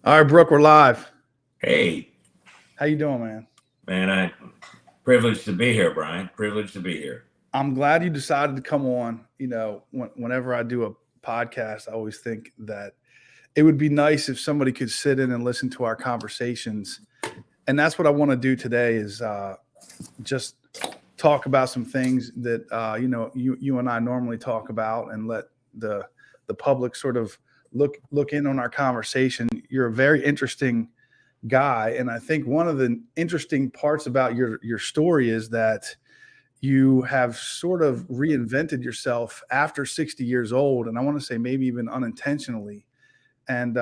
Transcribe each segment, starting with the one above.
All right, Brooke, we're live. Hey, How you doing, man? man, I privileged to be here, Brian. Privileged to be here. I'm glad you decided to come on. Whenever I do a podcast, I always think that it would be nice if somebody could sit in and listen to our conversations. And that's what I want to do today is just talk about some things that you and I normally talk about, and let the public sort of look in on our conversation. You're a very interesting guy, and I think one of the interesting parts about your story is that you have sort of reinvented yourself after 60 years old, and I want to say maybe even unintentionally. And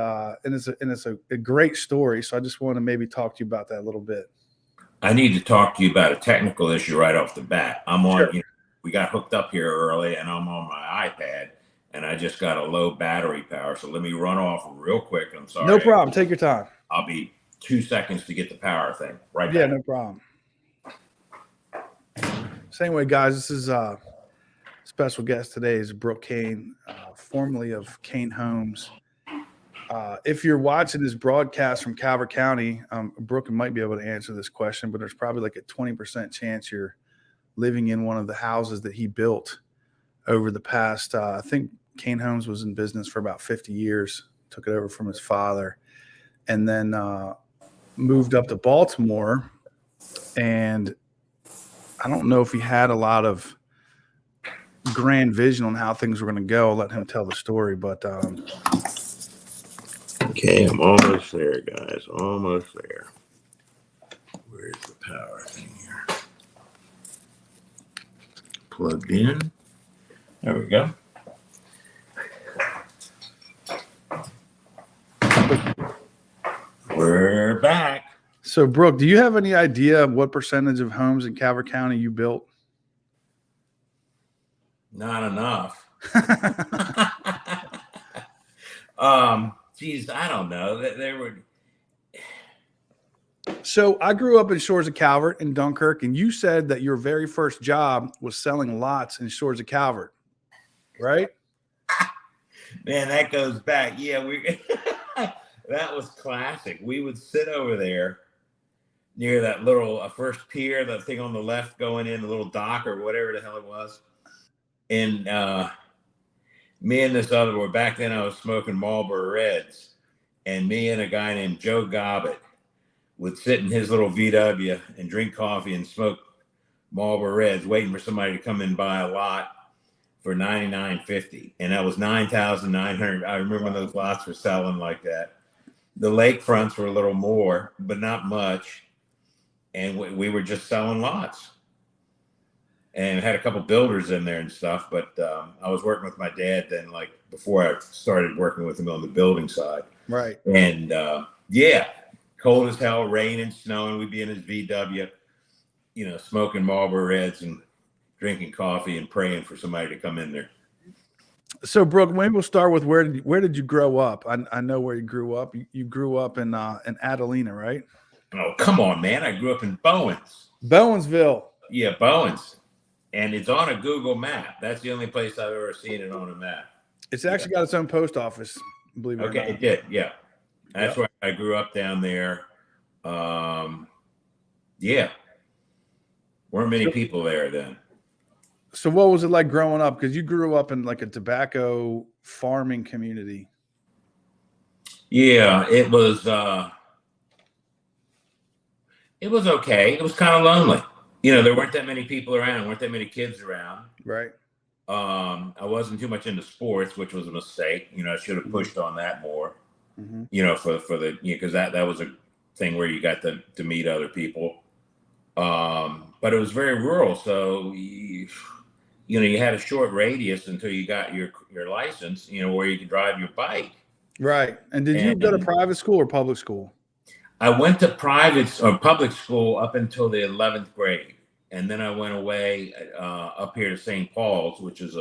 it's a great story. So I just want to maybe talk to you about that a little bit. I need to talk to you about a technical issue right off the bat. I'm on, Sure. We got hooked up here early, and I'm on my iPad, and I just got a low battery power. So let me run off real quick. I'm sorry. No problem. Take your time. I'll be 2 seconds to get the power thing right Yeah, back. no problem. Same way, guys. This is special guest today is Brooke Kaine, formerly of Kaine Homes. If you're watching this broadcast from Calvert County, Brooke might be able to answer this question, but there's probably like a 20% chance you're living in one of the houses that he built over the past, I think Kaine Homes was in business for about 50 years, took it over from his father, and then moved up to Baltimore. And I don't know if he had a lot of grand vision on how things were going to go. I'll let him tell the story, but Okay, I'm almost there, guys. Almost there. Where's the power thing here? Plugged in. There we go. We're back. So, Brooke, do you have any idea of what percentage of homes in Calvert County you built? Not enough. Geez, I don't know. There were. So I grew up in Shores of Calvert in Dunkirk, and you said that your very first job was selling lots in Shores of Calvert, right? Man, that goes back. Yeah, that was classic. We would sit over there near that little first pier, that thing on the left going in, the little dock or whatever the hell it was. And me and this other boy, back then I was smoking Marlboro Reds, and me and a guy named Joe Gobbett would sit in his little VW and drink coffee and smoke Marlboro Reds, waiting for somebody to come in and buy a lot for $99.50. And that was $9,900. I remember when those lots were selling like that. The lakefronts were a little more, but not much. And we were just selling lots. And had a couple builders in there and stuff, but I was working with my dad then, like before I started working with him on the building side. Right. And yeah, cold as hell, rain and snowing. We'd be in his VW, smoking Marlboro Reds and drinking coffee and praying for somebody to come in there. So, Brooke, maybe we'll start with where did you grow up? I know where you grew up. You grew up in Adelina, right? Oh, come on, man! I grew up in Bowens. Bowensville. Yeah, Bowens. And it's on a Google map. That's the only place I've ever seen it on a map. It's actually got its own post office, believe it or not. Okay, it did. Yeah. That's where I grew up down there. Yeah. Weren't many people there then. So what was it like growing up? Because you grew up in like a tobacco farming community. Yeah, it was okay. It was kind of lonely. There weren't that many people around, weren't that many kids around. Right. I wasn't too much into sports, which was a mistake. I should have pushed on that more. Mm-hmm. For the because that was a thing where you got to meet other people. But it was very rural, so you had a short radius until you got your license. Where you could drive your bike. Right. And did you go to private school or public school? I went to private or public school up until the 11th grade. And then I went away up here to St. Paul's, which is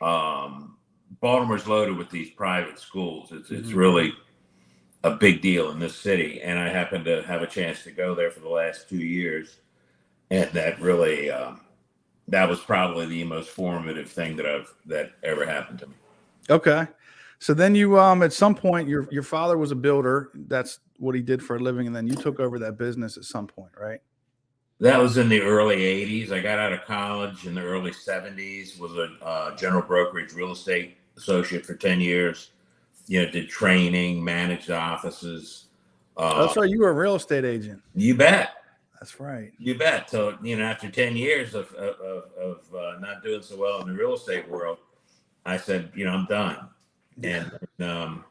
Baltimore's loaded with these private schools. It's really a big deal in this city. And I happened to have a chance to go there for the last 2 years. And that really, that was probably the most formative thing that ever happened to me. Okay. So then you at some point your father was a builder. That's what he did for a living, and then you took over that business at some point, right? That was in the early 80s. I got out of college in the early 70s, was a general brokerage real estate associate for 10 years. Did training, managed offices. That's right. You were a real estate agent. You bet. That's right. You bet. So, after 10 years of not doing so well in the real estate world, I said, I'm done. Yeah. And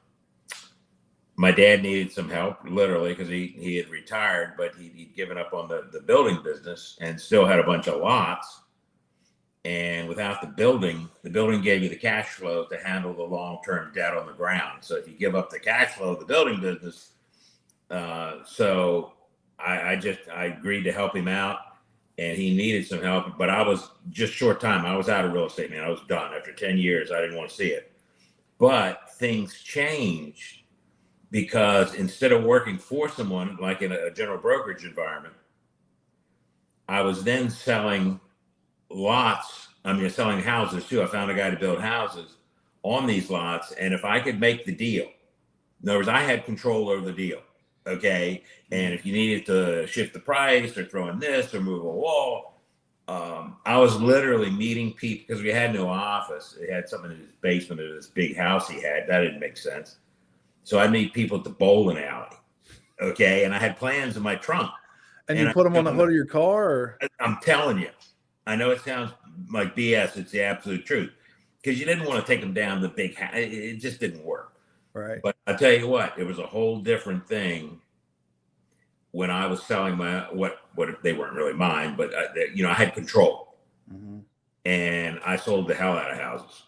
my dad needed some help, literally, because he had retired, but he'd given up on the building business and still had a bunch of lots. And without the building gave you the cash flow to handle the long-term debt on the ground. So if you give up the cash flow of the building business, so I agreed to help him out, and he needed some help, but I was just short time. I was out of real estate, man. I was done after 10 years. I didn't want to see it, but things changed because instead of working for someone like in a general brokerage environment, I was then selling selling houses too. I found a guy to build houses on these lots. And if I could make the deal, in other words, I had control over the deal. Okay. And if you needed to shift the price or throw in this or move a wall, I was literally meeting people because we had no office. He had something in his basement of this big house he had. That didn't make sense. So I'd meet people at the bowling alley. Okay. And I had plans in my trunk. And you put them on the hood of your car? Or? I'm telling you. I know it sounds like BS. It's the absolute truth because you didn't want to take them down the big house. It just didn't work. Right. But I tell you what, it was a whole different thing when I was selling what they weren't really mine, but I had control, and I sold the hell out of houses.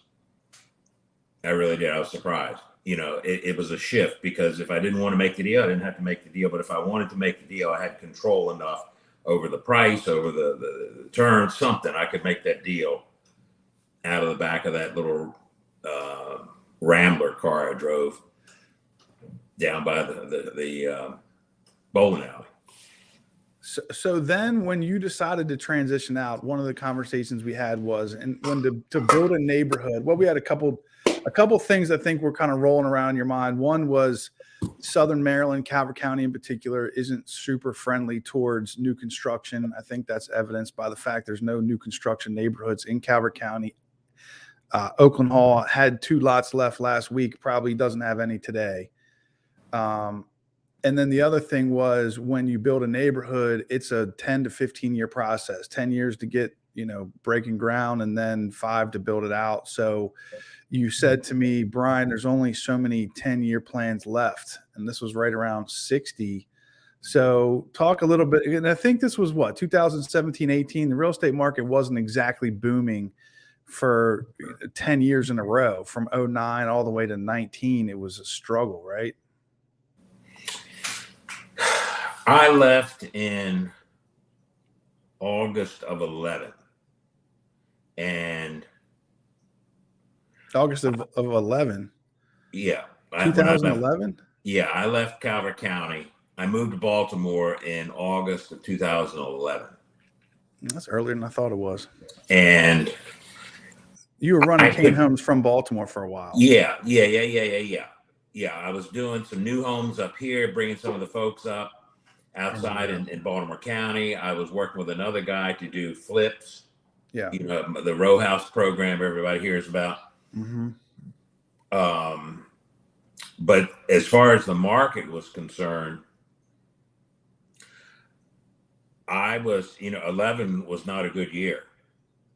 I really did. I was surprised. It was a shift because if I didn't want to make the deal, I didn't have to make the deal. But if I wanted to make the deal, I had control enough over the price, over the terms, something. I could make that deal out of the back of that little Rambler car I drove down by the bowling alley. So then when you decided to transition out, one of the conversations we had was, and when to build a neighborhood, well, we had a couple things I think were kind of rolling around in your mind. One was Southern Maryland, Calvert County in particular, isn't super friendly towards new construction. I think that's evidenced by the fact there's no new construction neighborhoods in Calvert County. Oakland Hall had 2 lots left last week, probably doesn't have any today. And then the other thing was when you build a neighborhood, it's a 10 to 15 year process, 10 years to get, breaking ground, and then 5 to build it out. So you said to me, Brian, there's only so many 10-year plans left. And this was right around 60. So talk a little bit. And I think this was 2017, 18. The real estate market wasn't exactly booming for 10 years in a row. From 09 all the way to 19, it was a struggle, right? I left in August of 11. And August of 11. Yeah. 2011? Yeah, I left Calvert County. I moved to Baltimore in August of 2011. That's earlier than I thought it was. And you were running Kaine Homes from Baltimore for a while. Yeah. I was doing some new homes up here, bringing some of the folks up outside in Baltimore County. I was working with another guy to do flips. Yeah. The row house program everybody hears about. But as far as the market was concerned, I was, 11 was not a good year.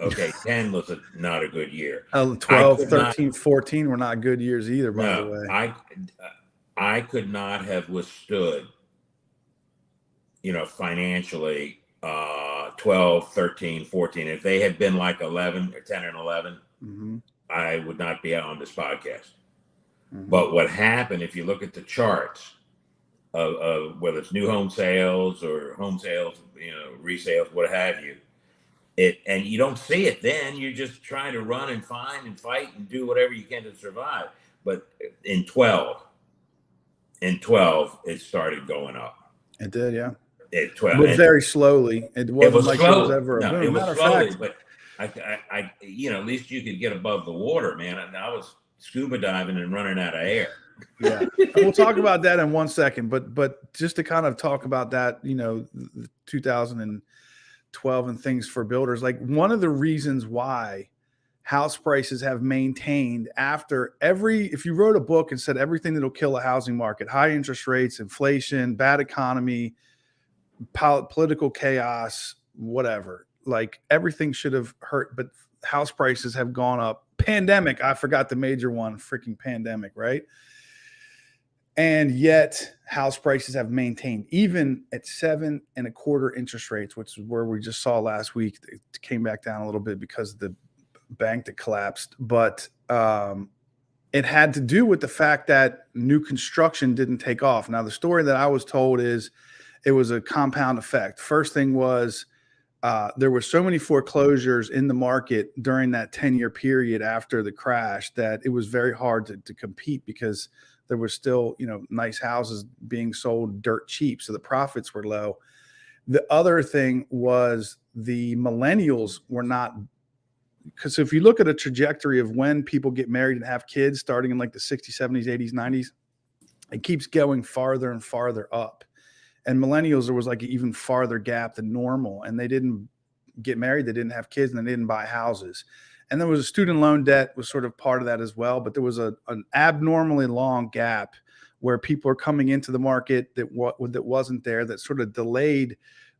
Okay. 10 was not a good year. 12, 13, 14 were not good years either, by the way. I could not have withstood, financially, 12, 13, 14. If they had been like 11 or 10 and 11, I would not be out on this podcast. But what happened, if you look at the charts of whether it's new home sales or home sales, resales, what have you, and you don't see it then, you're just trying to run and find and fight and do whatever you can to survive. But in 12, it started going up. It did, yeah. At 12, but very slowly. It wasn't like it was ever a boom. It was slowly, but I at least you could get above the water, man. And I was scuba diving and running out of air. Yeah, and we'll talk about that in 1 second. But just to kind of talk about that, the 2012 and things for builders, like one of the reasons why house prices have maintained after if you wrote a book and said everything that'll kill a housing market, high interest rates, inflation, bad economy, political chaos, whatever, like everything should have hurt, but house prices have gone up. Pandemic, I forgot the major one, freaking pandemic, right? And yet house prices have maintained even at 7.25% interest rates, which is where we just saw last week. It came back down a little bit because of the bank that collapsed, but it had to do with the fact that new construction didn't take off. Now, the story that I was told is it was a compound effect. First thing was there were so many foreclosures in the market during that 10-year period after the crash that it was very hard to compete because there was still, nice houses being sold dirt cheap. So the profits were low. The other thing was the millennials were not, because if you look at a trajectory of when people get married and have kids starting in like the 60s, 70s, 80s, 90s, it keeps going farther and farther up. And millennials, there was like an even farther gap than normal. And they didn't get married, they didn't have kids, and they didn't buy houses. And there was a student loan debt was sort of part of that as well. But there was an abnormally long gap where people are coming into the market that wasn't there, that sort of delayed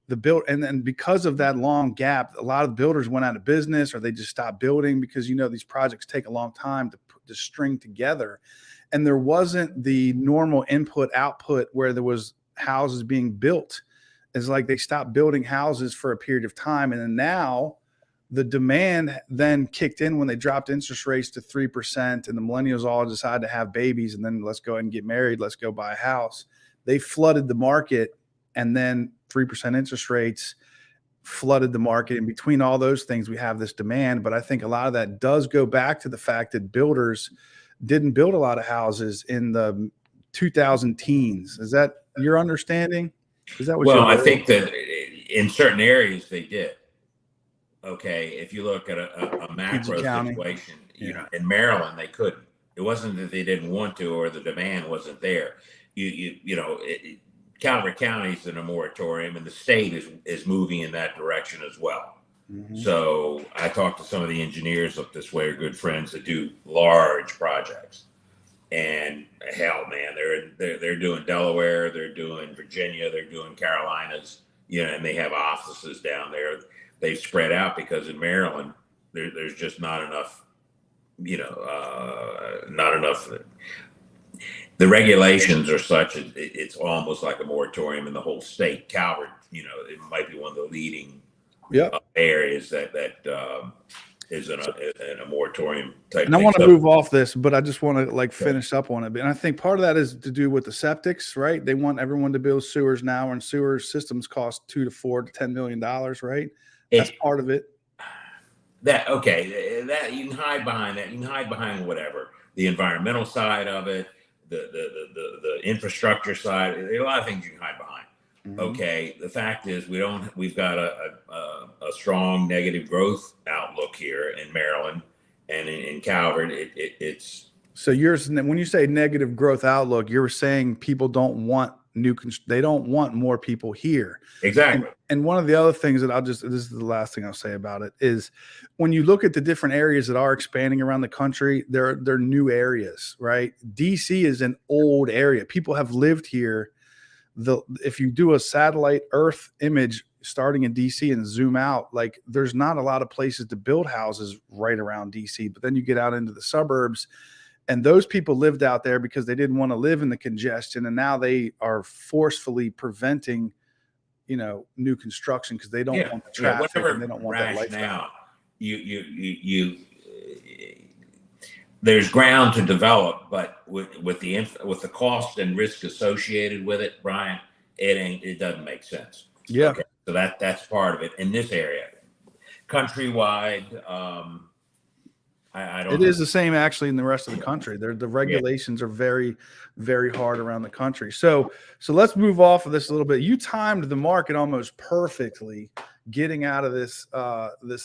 the build. And then because of that long gap, a lot of builders went out of business or they just stopped building because, these projects take a long time to string together. And there wasn't the normal input output where there was houses being built. It's like they stopped building houses for a period of time. And then now the demand then kicked in when they dropped interest rates to 3% and the millennials all decided to have babies and then let's go ahead and get married. Let's go buy a house. They flooded the market, and then 3% interest rates flooded the market. In between all those things, we have this demand. But I think a lot of that does go back to the fact that builders didn't build a lot of houses in the 2000 teens. Is that your understanding? Is that what I think that in certain areas they did. Okay, if you look at a macro situation, in Maryland they couldn't. It wasn't that they didn't want to or the demand wasn't there. Calvert County's in a moratorium, and the state is moving in that direction as well. Mm-hmm. So I talked to some of the engineers up this way, are good friends that do large projects. And hell, man, they're doing Delaware, they're doing Virginia, they're doing Carolinas, and they have offices down there. They've spread out because in Maryland, there's just not enough, not enough. The regulations are such, it's almost like a moratorium in the whole state. Calvert, it might be one of the leading areas that is in a moratorium type. And I want to move off this, but I just want to finish up on it. And I think part of that is to do with the septics, right? They want everyone to build sewers now, and sewer systems cost $2 to $4 to $10 million, right? That's part of it. That you can hide behind that. You can hide behind whatever, the environmental side of it, the infrastructure side. There are a lot of things you can hide behind. Mm-hmm. Okay, the fact is we've got a strong negative growth outlook here in Maryland and in Calvert. It's so when you say negative growth outlook, you're saying people don't want they don't want more people here. Exactly. And one of the other things that this is the last thing I'll say about it, is when you look at the different areas that are expanding around the country, they're new areas, right? DC is an old area. People have lived here. If you do a satellite Earth image starting in DC and zoom out, there's not a lot of places to build houses right around DC. But then you get out into the suburbs, and those people lived out there because they didn't want to live in the congestion, and now they are forcefully preventing, new construction because they don't want the traffic and they don't want that lifestyle. There's ground to develop, but with the cost and risk associated with it, Brian, it doesn't make sense. Yeah. Okay, so that's part of it in this area. Countrywide, I don't. It is the same actually in the rest of the country. The regulations are very, very hard around the country. So let's move off of this a little bit. You timed the market almost perfectly getting out of this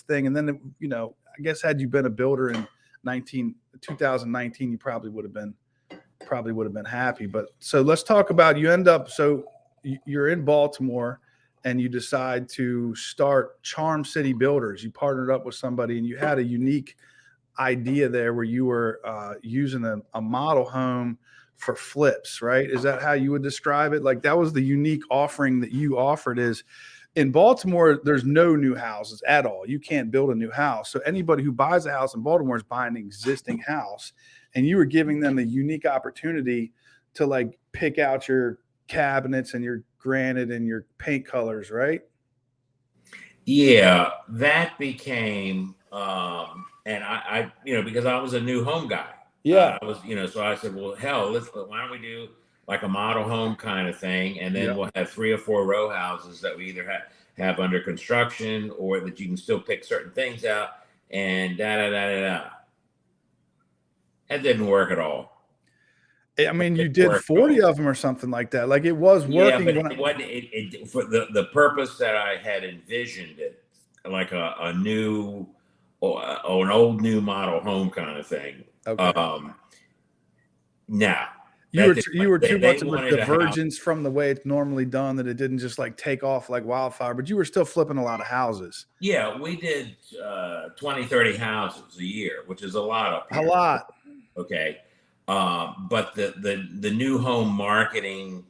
thing, and then I guess had you been a builder, and 2019, you probably would have been happy. But so let's talk about, you end up, so you're in Baltimore and you decide to start Charm City Builders. You partnered up with somebody and you had a unique idea there where you were using a model home for flips, right? Is that how you would describe it? Like, that was the unique offering that you offered. Is in Baltimore, there's no new houses at all. You can't build a new house. So anybody who buys a house in Baltimore is buying an existing house, and you were giving them a unique opportunity to like pick out your cabinets and your granite and your paint colors, right? Yeah, that became, and I, because I was a new home guy. Yeah. I was, so I said, well, hell, why don't we do like a model home kind of thing, and then we'll have 3 or 4 row houses that we either have under construction, or that you can still pick certain things out, and da da da da da. That didn't work at all. I mean, you did 40 of them or something like that. Like, it was working. Yeah, but it wasn't for the purpose that I had envisioned it, like a new or an old new model home kind of thing. Okay. Now you were too much of a divergence from the way it's normally done, that it didn't just like take off like wildfire, but you were still flipping a lot of houses. Yeah, we did 20, 30 houses a year, which is a lot up here. A lot. Okay. But the new home marketing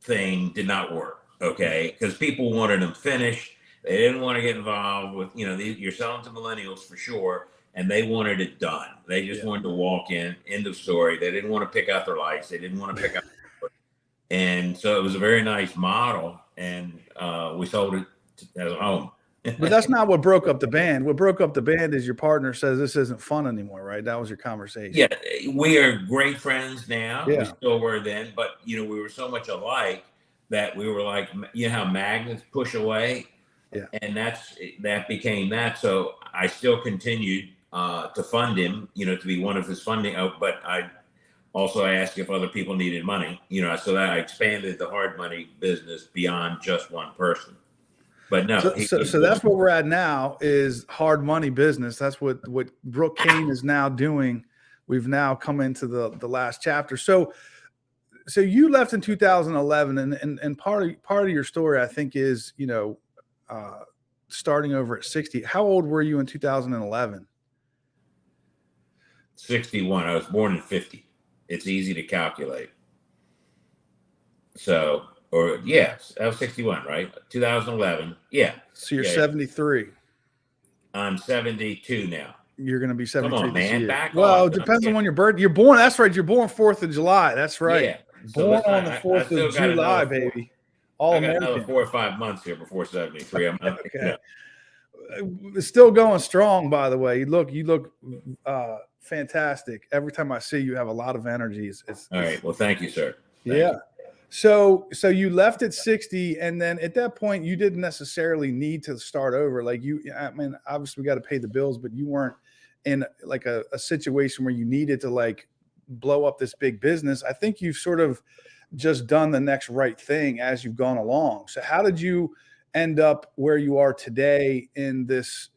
thing did not work. Okay. Because people wanted them finished. They didn't want to get involved with, you're selling to millennials for sure. And they wanted it done. They just wanted to walk in, end of story. They didn't want to pick out their lights. They didn't want to pick out. And so it was a very nice model. And we sold it as a home. But that's not what broke up the band. What broke up the band is your partner says this isn't fun anymore, right? That was your conversation. Yeah, we are great friends now. Yeah. We still were then, but we were so much alike that we were like, how magnets push away. Yeah. And that became that. So I still continued to fund him, to be one of his funding. But I asked if other people needed money, so that I expanded the hard money business beyond just one person. But no, so that's what we're at now, is hard money business. That's what Brooke Kaine is now doing. We've now come into the last chapter. So you left in 2011, and part of your story, I think, is starting over at 60. How old were you in 2011? 61. I was born in 50. It's easy to calculate. So. Or yes, I was 61, right? 2011. Yeah. So you're 73. I'm 72 now. You're going to be 73. Come on, man. Back well, it depends on when your birthday. You're born. That's right. You're born 4th of July. That's right. Yeah. Born on the 4th of July, baby. All American. Another 4 or 5 months here before 73. I'm okay. It's still going strong, by the way. You look fantastic. Every time I see you, have a lot of energy. All right. Well, thank you, sir. Thank you. So you left at 60, and then at that point you didn't necessarily need to start over. Like obviously we got to pay the bills, but you weren't in like a situation where you needed to like blow up this big business. I think you've sort of just done the next right thing as you've gone along. So how did you end up where you are today in this,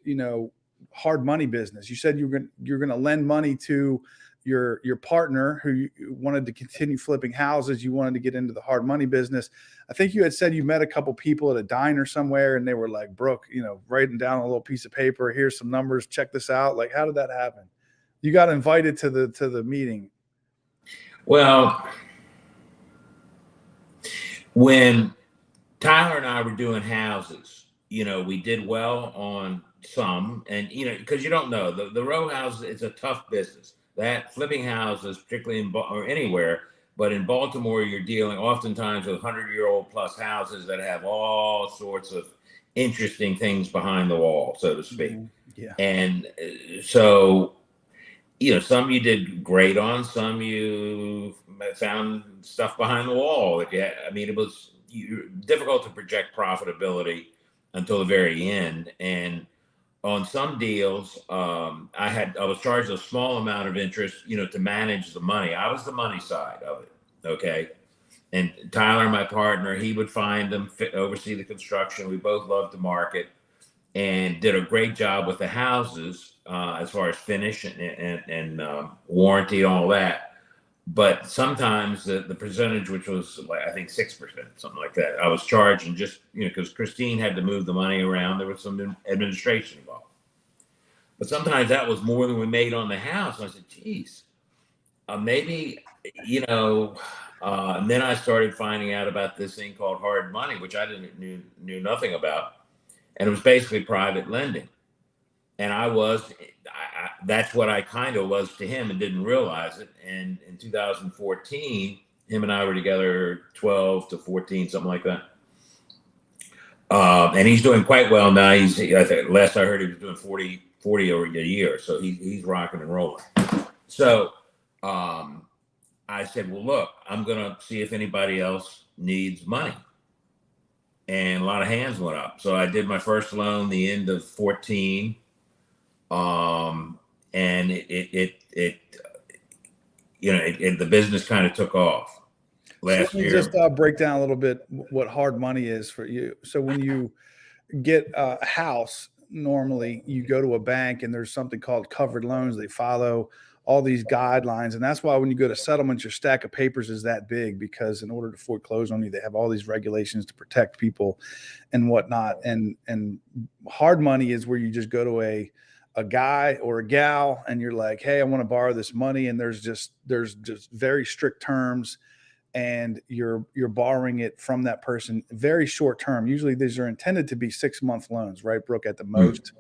hard money business? You said you're going to lend money to your partner who wanted to continue flipping houses. You wanted to get into the hard money business. I think you had said you met a couple people at a diner somewhere, and they were like, Brooke, writing down a little piece of paper. Here's some numbers. Check this out. Like, how did that happen? You got invited to the meeting. Well, when Tyler and I were doing houses, we did well on some, and because you don't know the row houses, it's a tough business. That flipping houses, particularly or anywhere, but in Baltimore, you're dealing oftentimes with 100-year-old plus houses that have all sorts of interesting things behind the wall, so to speak. Yeah. And so, some you did great on, some you found stuff behind the wall. It was difficult to project profitability until the very end. And on some deals, I was charged a small amount of interest, to manage the money. I was the money side of it, okay? And Tyler, my partner, he would find them, oversee the construction. We both loved to market. and did a great job with the houses as far as finish and warranty and all that. But sometimes the percentage, which was like, I think 6%, something like that, I was charging just, because Christine had to move the money around. There was some administration involved. But sometimes that was more than we made on the house. And I said, geez, maybe, and then I started finding out about this thing called hard money, which I knew nothing about. And it was basically private lending. And that's what I kind of was to him and didn't realize it. And in 2014, him and I were together 12 to 14, something like that. And he's doing quite well now. I think last I heard he was doing 40 over a year. So he's rocking and rolling. So I said, well, look, I'm going to see if anybody else needs money. And a lot of hands went up. So I did my first loan the end of 14. And the business kind of took off last year. Just break down a little bit what hard money is for you. So when you get a house, normally you go to a bank and there's something called covered loans. They follow all these guidelines. And that's why when you go to settlements, your stack of papers is that big, because in order to foreclose on you, they have all these regulations to protect people and whatnot. And hard money is where you just go to a guy or a gal and you're like, hey, I want to borrow this money. And there's just very strict terms, and you're borrowing it from that person very short term. Usually these are intended to be 6-month loans, right, Brooke, at the most.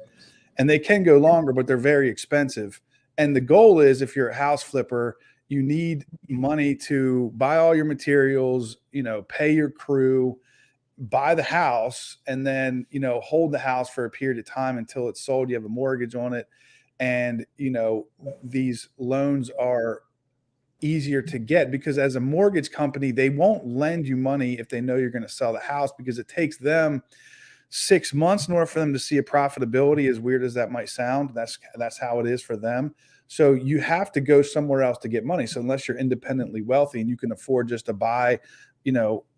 And they can go longer, but they're very expensive. And the goal is, if you're a house flipper, you need money to buy all your materials, pay your crew, buy the house, and then, hold the house for a period of time until it's sold. You have a mortgage on it. And, these loans are easier to get because as a mortgage company, they won't lend you money if they know you're going to sell the house, because it takes them 6 months in order for them to see a profitability, as weird as that might sound. That's how it is for them. So you have to go somewhere else to get money. So unless you're independently wealthy and you can afford just to buy,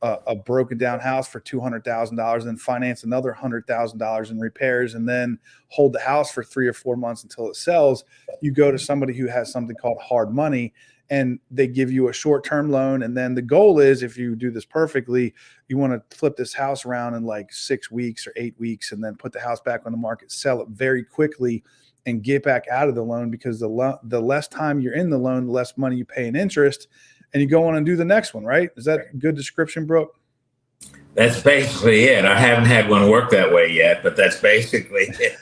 a broken down house for $200,000 and finance another $100,000 in repairs and then hold the house for 3 or 4 months until it sells, you go to somebody who has something called hard money, and they give you a short-term loan. And then the goal is, if you do this perfectly, you want to flip this house around in like 6 weeks or 8 weeks, and then put the house back on the market, sell it very quickly, and get back out of the loan, because the less time you're in the loan, the less money you pay in interest, and you go on and do the next one, right? Is that a good description, Brooke? That's basically it. I haven't had one work that way yet, but that's basically it.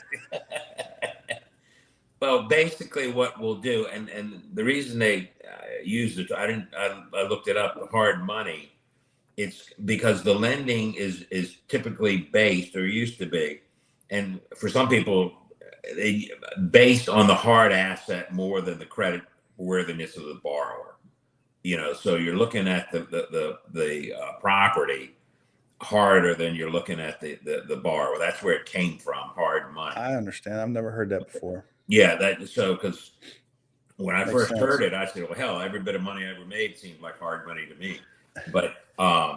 Well, basically what we'll do, and the reason they used it, I looked it up, hard money, it's because the lending is typically based, or used to be, and for some people, based on the hard asset more than the credit worthiness of the borrower. So you're looking at the property harder than you're looking at the borrower. That's where it came from, hard money. I understand. I've never heard that before. Yeah, because when I first heard it, I said, well, hell, every bit of money I ever made seemed like hard money to me. But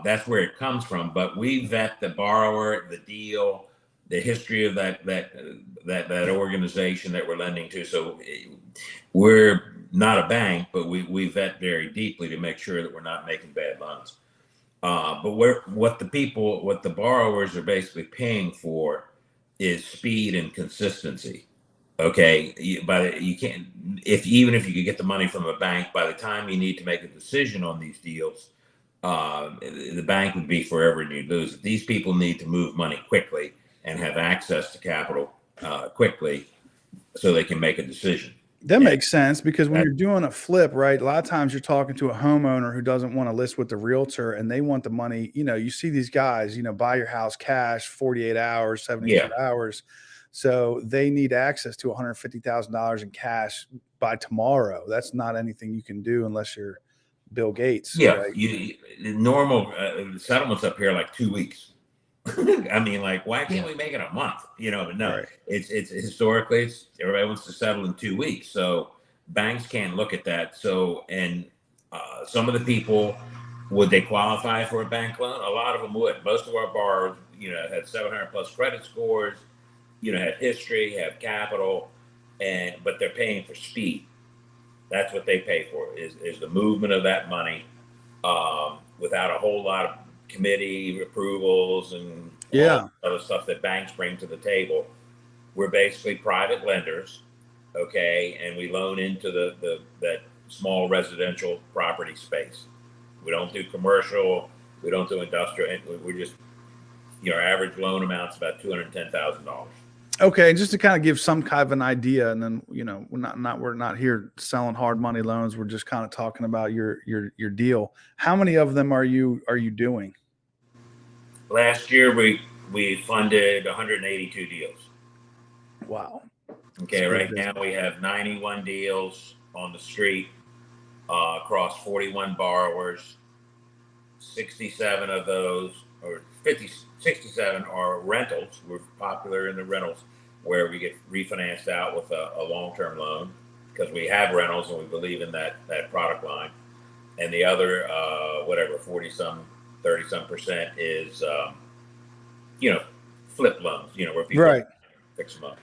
that's where it comes from. But we vet the borrower, the deal, the history of that organization that we're lending to. So we're not a bank, but we vet very deeply to make sure that we're not making bad loans. But what the borrowers are basically paying for is speed and consistency. Okay, you can't, even if you could get the money from a bank, by the time you need to make a decision on these deals, the bank would be forever and you'd lose. These people need to move money quickly and have access to capital quickly so they can make a decision. That makes sense, because when you're doing a flip, right, a lot of times you're talking to a homeowner who doesn't want to list with the realtor, and they want the money. You see these guys, buy your house cash, 48 hours, 72 hours. So they need access to $150,000 in cash by tomorrow. That's not anything you can do unless you're Bill Gates. Yeah, right? The normal settlements up here are like 2 weeks. I mean, like, why can't we make it a month? But no, right. It's historically, everybody wants to settle in 2 weeks. So banks can't look at that. So, and some of the people, would they qualify for a bank loan? A lot of them would. Most of our borrowers, had 700 plus credit scores. have history, have capital, but they're paying for speed. That's what they pay for, is the movement of that money, without a whole lot of committee approvals and all the other stuff that banks bring to the table. We're basically private lenders, okay, and we loan into that small residential property space. We don't do commercial, we don't do industrial, and we're just, our average loan amount's about $210,000. Okay, and just to kind of give some kind of an idea, and then we're not here selling hard money loans. We're just kind of talking about your deal. How many of them are you doing? Last year we funded 182 deals. Wow. Okay, right now we have 91 deals on the street, across 41 borrowers. 67 of those, or 67 are rentals. We're popular in the rentals, where we get refinanced out with a long-term loan because we have rentals and we believe in that product line. And the other, 30% is, flip loans, where people fix them up.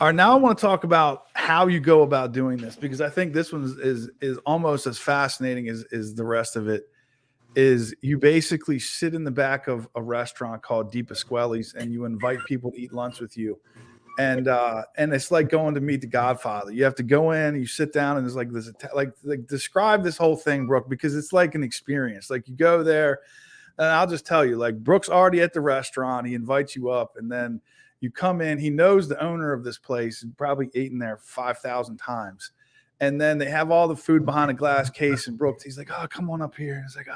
All right, now I want to talk about how you go about doing this, because I think this one is almost as fascinating as the rest of it. Is you basically sit in the back of a restaurant called Di Pasquale's and you invite people to eat lunch with you. And it's like going to meet the Godfather. You have to go in, you sit down, and there's like this, like describe this whole thing, Brooke, because it's like an experience. Like you go there, and I'll just tell you, like Brooke's already at the restaurant. He invites you up, and then you come in. He knows the owner of this place, probably eaten there 5,000 times. And then they have all the food behind a glass case, and Brooke, he's like, "Oh, come on up here." He's like,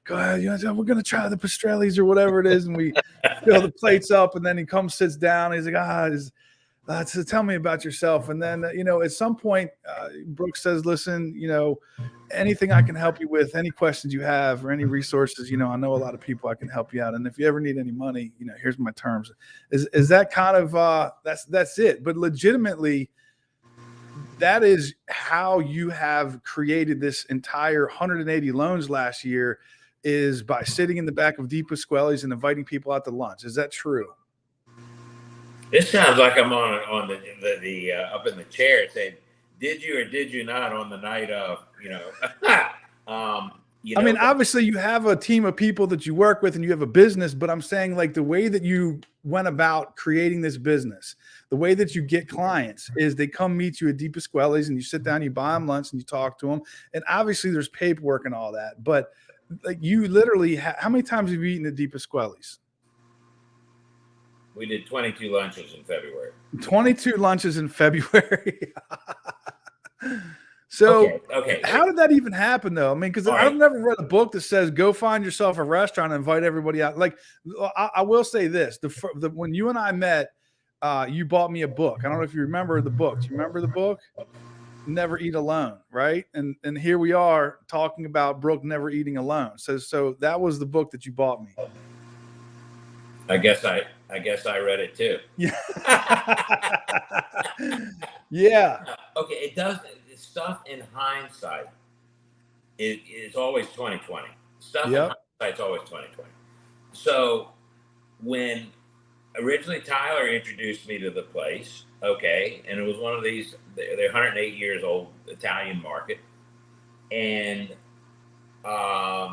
go ahead. We're going to try the pastrellis or whatever it is. And we fill the plates up, and then he comes, sits down. And he's like, so tell me about yourself. And then, at some point, Brooke says, listen, anything I can help you with, any questions you have or any resources, I know a lot of people, I can help you out. And if you ever need any money, here's my terms. Is that kind of, that's it. But legitimately, that is how you have created this entire 180 loans last year, is by sitting in the back of Di Pasquale's and inviting people out to lunch. Is that true? This sounds like I'm on the up in the chair saying, "Did you or did you not on the night of?" I mean, obviously you have a team of people that you work with and you have a business, but I'm saying like the way that you went about creating this business, the way that you get clients is they come meet you at Di Pasquale's and you sit down, you buy them lunch and you talk to them. And obviously there's paperwork and all that, but like you literally, how many times have you eaten at Di Pasquale's? We did 22 lunches in February. 22 lunches in February. So okay. How did that even happen though? I mean, because I've never read a book that says go find yourself a restaurant and invite everybody out. Like I will say this, when you and I met, you bought me a book. I don't know if you remember the book. Do you remember the book? Never Eat Alone, right? And here we are talking about Brooke never eating alone. So that was the book that you bought me. I guess I read it too. Yeah. Yeah. Okay, it does. Stuff in hindsight is always 2020. Stuff in hindsight's always 2020. So when originally Tyler introduced me to the place, okay, and it was one of these, they're 108 years old Italian market, and I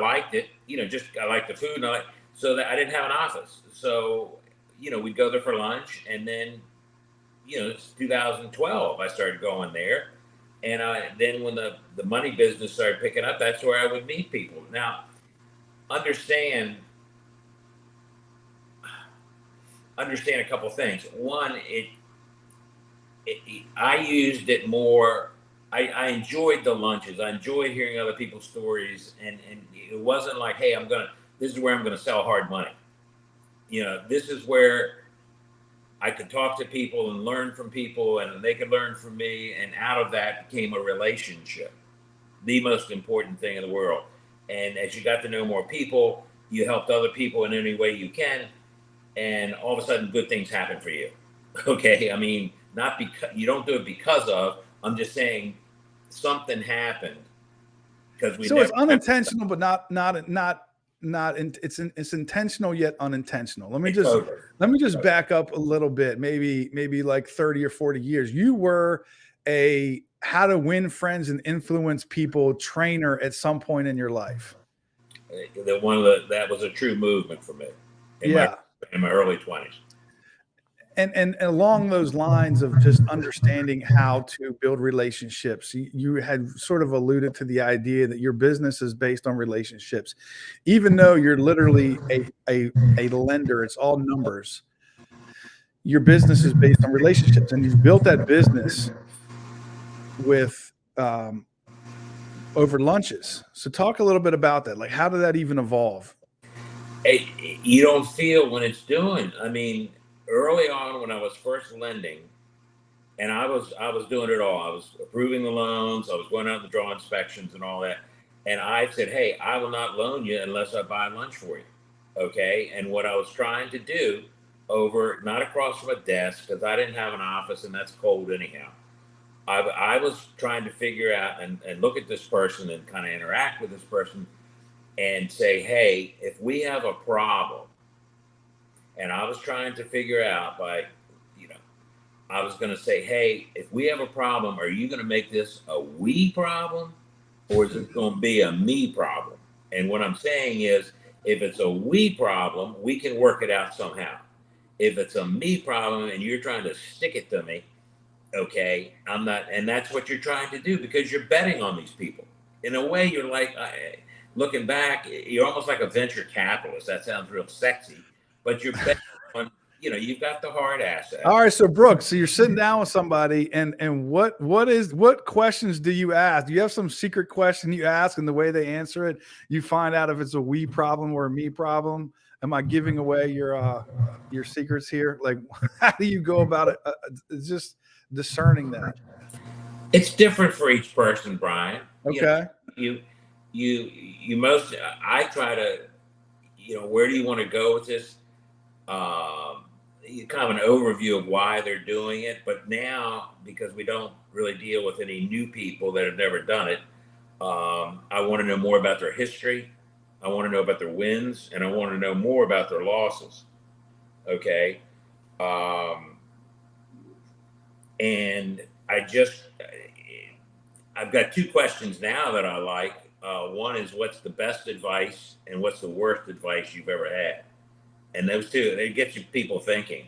liked it. I liked the food, and so that I didn't have an office. So we'd go there for lunch, and then it's 2012. I started going there, and then when the money business started picking up, that's where I would meet people. Now, understand a couple things. One, I used it more. I enjoyed the lunches. I enjoyed hearing other people's stories, and it wasn't like, hey, this is where I'm going to sell hard money. This is where I could talk to people and learn from people, and they could learn from me. And out of that became a relationship, the most important thing in the world. And as you got to know more people, you helped other people in any way you can. And all of a sudden good things happen for you. Okay. I mean, not because you don't do it because of, I'm just saying something happened because so it's unintentional, but not it's intentional yet unintentional. Let me It's over. just back up a little bit, maybe like 30 or 40 years. You were a how to win friends and influence people trainer at some point in your life. That was a true movement for me in Yeah. my early 20s. And along those lines of just understanding how to build relationships, you had sort of alluded to the idea that your business is based on relationships, even though you're literally a lender. It's all numbers. Your business is based on relationships, and you've built that business with over lunches. So talk a little bit about that. Like, how did that even evolve? You don't feel when it's doing. I mean, early on when I was first lending, and I was doing it all. I was approving the loans. I was going out to draw inspections and all that. And I said, hey, I will not loan you unless I buy lunch for you. Okay. And what I was trying to do not across from a desk, because I didn't have an office and that's cold anyhow. I was trying to figure out and look at this person and kind of interact with this person and say, hey, if we have a problem, and I was trying to figure out I was going to say, hey, if we have a problem, are you going to make this a we problem or is it going to be a me problem? And what I'm saying is, if it's a we problem, we can work it out somehow. If it's a me problem and you're trying to stick it to me, okay, I'm not, and that's what you're trying to do because you're betting on these people. In a way, you're like, looking back, you're almost like a venture capitalist. That sounds real sexy, but you're betting on, you've got the hard asset. All right, so Brooke, so you're sitting down with somebody, and what questions do you ask? Do you have some secret question you ask, and the way they answer it, you find out if it's a we problem or a me problem? Am I giving away your secrets here? Like, how do you go about it? It's just discerning that. It's different for each person, Brian. Okay. I try to, where do you want to go with this? Kind of an overview of why they're doing it. But now, because we don't really deal with any new people that have never done it, I want to know more about their history. I want to know about their wins, and I want to know more about their losses. Okay. And I've got two questions now that I like. One is, what's the best advice and what's the worst advice you've ever had? And those two, they get you people thinking.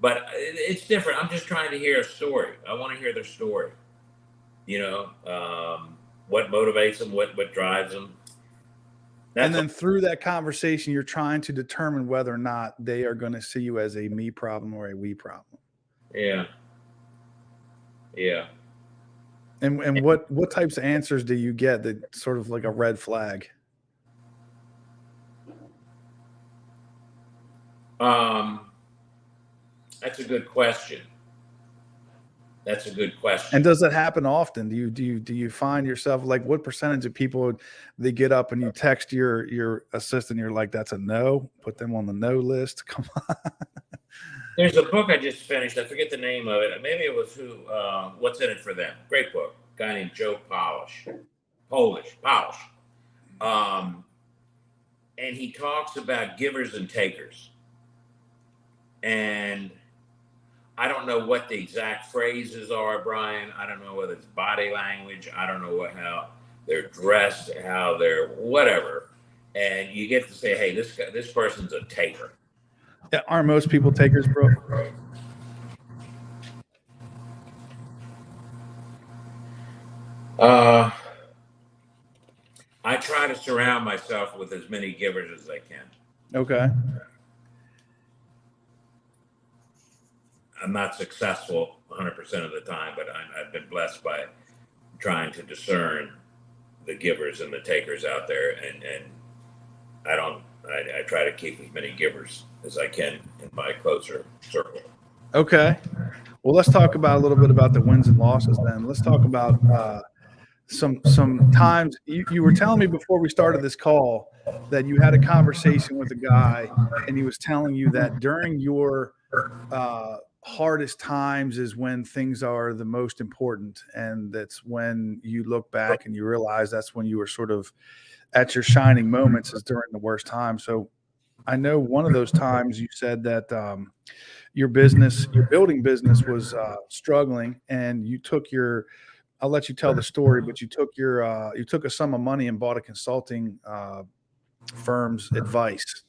But it's different. I'm just trying to hear a story. I want to hear their story. What motivates them, what drives them. And then through that conversation, you're trying to determine whether or not they are going to see you as a me problem or a we problem. Yeah. Yeah. And what types of answers do you get that sort of like a red flag? That's a good question. And does that happen often? Do you find yourself, like, what percentage of people, they get up and you text your assistant, you're like, that's a no, put them on the no list? Come on. There's a book I just finished. I forget the name of it. Maybe it was What's in It for Them. Great book. A guy named Joe Polish. And he talks about givers and takers. And I don't know what the exact phrases are, Brian. I don't know whether it's body language. I don't know how they're dressed, how they're whatever. And you get to say, hey, this person's a taker. Yeah, aren't most people takers, bro? I try to surround myself with as many givers as I can. Okay. I'm not successful 100% of the time, but I've been blessed by trying to discern the givers and the takers out there. And I try to keep as many givers as I can in my closer circle. Okay. Well, let's talk about a little bit about the wins and losses then. Let's talk about some times you were telling me before we started this call that you had a conversation with a guy and he was telling you that during your hardest times is when things are the most important, and that's when you look back and you realize that's when you were sort of at your shining moments is during the worst time. So I know one of those times you said that your building business was struggling, and you took your. I'll let you tell the story, but you took a sum of money and bought a consulting firm's advice.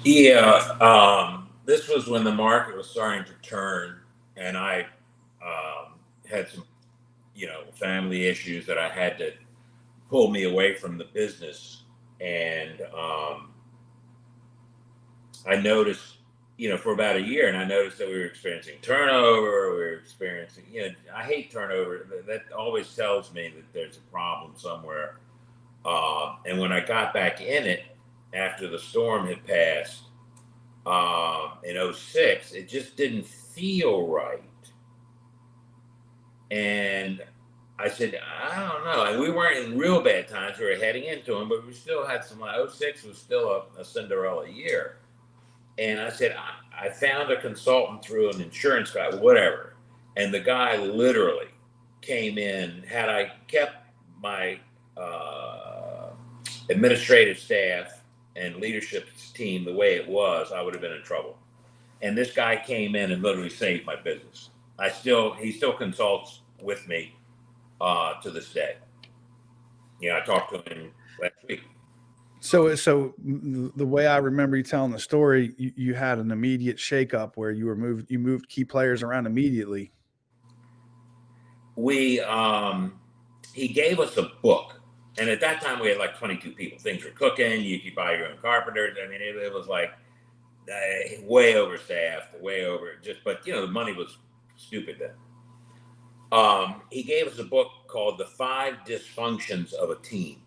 Yeah, this was when the market was starting to turn, and I had some, family issues that I had to pull me away from the business, and I noticed, for about a year, and I noticed that we were experiencing turnover. We were experiencing, I hate turnover. That always tells me that there's a problem somewhere. And when I got back in it after the storm had passed in '06, it just didn't feel right. And I said, I don't know. And we weren't in real bad times. We were heading into them, but we still had some. '06 was still a Cinderella year. And I said, I found a consultant through an insurance guy, whatever. And the guy literally came in. Had I kept my administrative staff and leadership team the way it was, I would have been in trouble. And this guy came in and literally saved my business. He still consults with me to this day. I talked to him last week. So the way I remember you telling the story, you had an immediate shakeup where you moved key players around immediately. He gave us a book, and at that time we had like 22 people. Things were cooking. You could buy your own carpenters. I mean, it was like way overstaffed, but the money was stupid then. He gave us a book called The 5 Dysfunctions of a Team.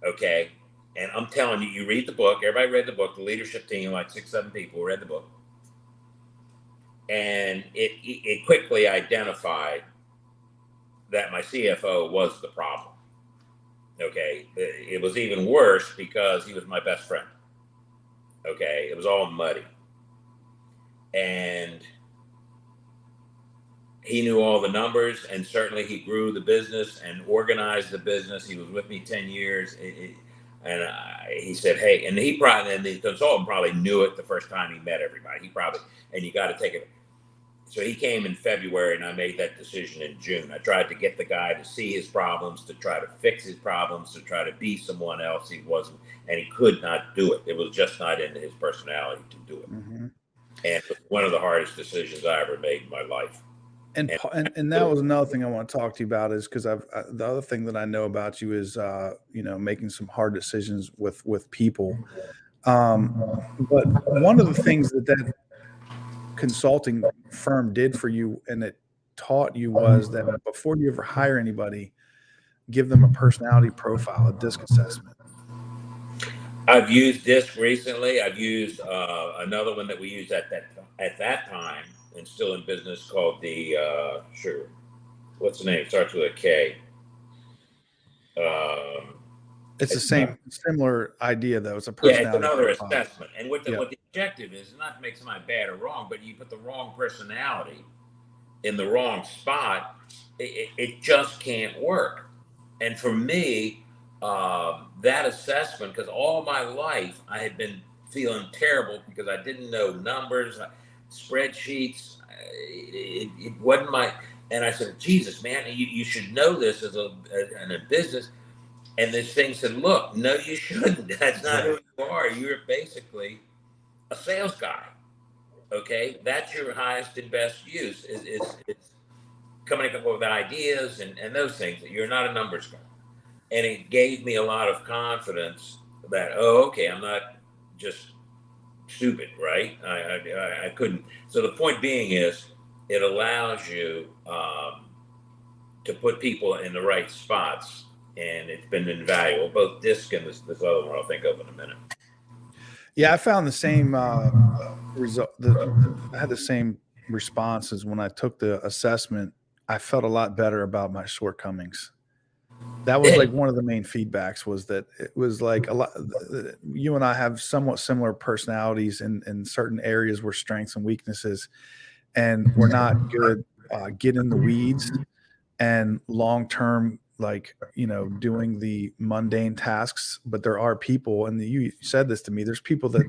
Okay. And I'm telling you, you read the book, everybody read the book, the leadership team, like 6, 7 people read the book. And it quickly identified that my CFO was the problem. Okay. It was even worse because he was my best friend. Okay. It was all muddy. And he knew all the numbers, and certainly he grew the business and organized the business. He was with me 10 years. He said, hey, and the consultant probably knew it the first time he met everybody. And you got to take it. So he came in February, and I made that decision in June. I tried to get the guy to see his problems, to try to fix his problems, to try to be someone else he wasn't, and he could not do it. It was just not in his personality to do it. Mm-hmm. And it was one of the hardest decisions I ever made in my life. And that was another thing I want to talk to you about, is because the other thing that I know about you is making some hard decisions with people. But one of the things that consulting firm did for you, and it taught you, was that before you ever hire anybody, give them a personality profile, a DISC assessment. I've used DISC recently. I've used another one that we used at that time, and still in business, called the what's the name? It starts with a K. It's the same similar idea, though. It's a personality. Yeah, it's another assessment. And what the objective is not to make somebody bad or wrong, but you put the wrong personality in the wrong spot, it just can't work. And for me, that assessment, because all my life I had been feeling terrible because I didn't know numbers, spreadsheets. It wasn't my. And I said, Jesus, man, you should know this in a business. And this thing said, look, no, you shouldn't. That's not who you are. You're basically a sales guy. Okay, that's your highest and best use. It's coming up with ideas and those things. You're not a numbers guy. And it gave me a lot of confidence that, okay, I'm not just stupid, right? I couldn't. So the point being is, it allows you to put people in the right spots, and it's been invaluable. Both DISC and this other one I'll think of in a minute. Yeah, I found the same result. I had the same responses when I took the assessment. I felt a lot better about my shortcomings. That was like one of the main feedbacks, was that it was like a lot. You and I have somewhat similar personalities in certain areas where strengths and weaknesses, and we're not good get in the weeds and long-term like, doing the mundane tasks, but there are people, and you said this to me, there's people that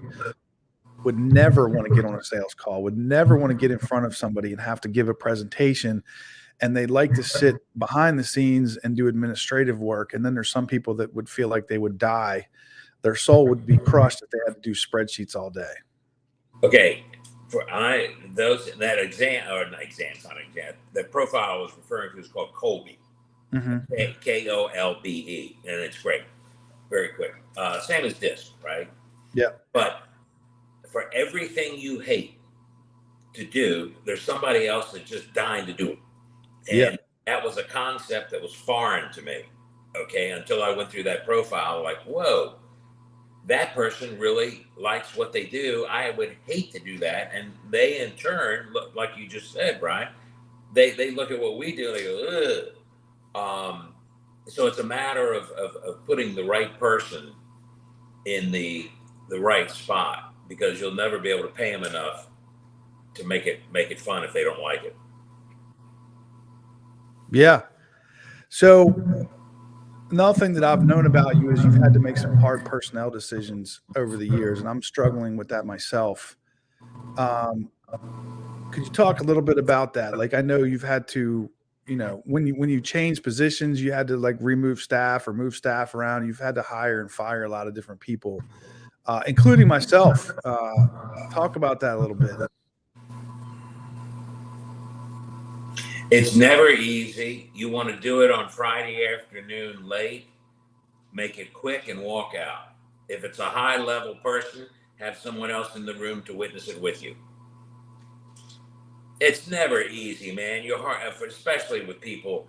would never want to get on a sales call, would never want to get in front of somebody and have to give a presentation, and they like to sit behind the scenes and do administrative work. And then there's some people that would feel like they would die. Their soul would be crushed if they had to do spreadsheets all day. Okay, that exam, or not exam, not exam. The profile I was referring to is called Colby, Kolbe, and it's great, very quick. Same as this, right? Yeah. But for everything you hate to do, there's somebody else that's just dying to do it. And that was a concept that was foreign to me. Okay, until I went through that profile, like, whoa, that person really likes what they do. I would hate to do that. And they, in turn, look, like you just said, Brian, they look at what we do and they go, ugh. So it's a matter of putting the right person in the right spot, because you'll never be able to pay them enough to make it fun if they don't like it. Yeah. So another thing that I've known about you is you've had to make some hard personnel decisions over the years, and I'm struggling with that myself. Could you talk a little bit about that? Like, I know you've had to, when you change positions, you had to like remove staff or move staff around. You've had to hire and fire a lot of different people, including myself. Talk about that a little bit. It's never easy. You want to do it on Friday afternoon late, make it quick and walk out. If it's a high level person, have someone else in the room to witness it with you. It's never easy, man. You're hard, especially with people.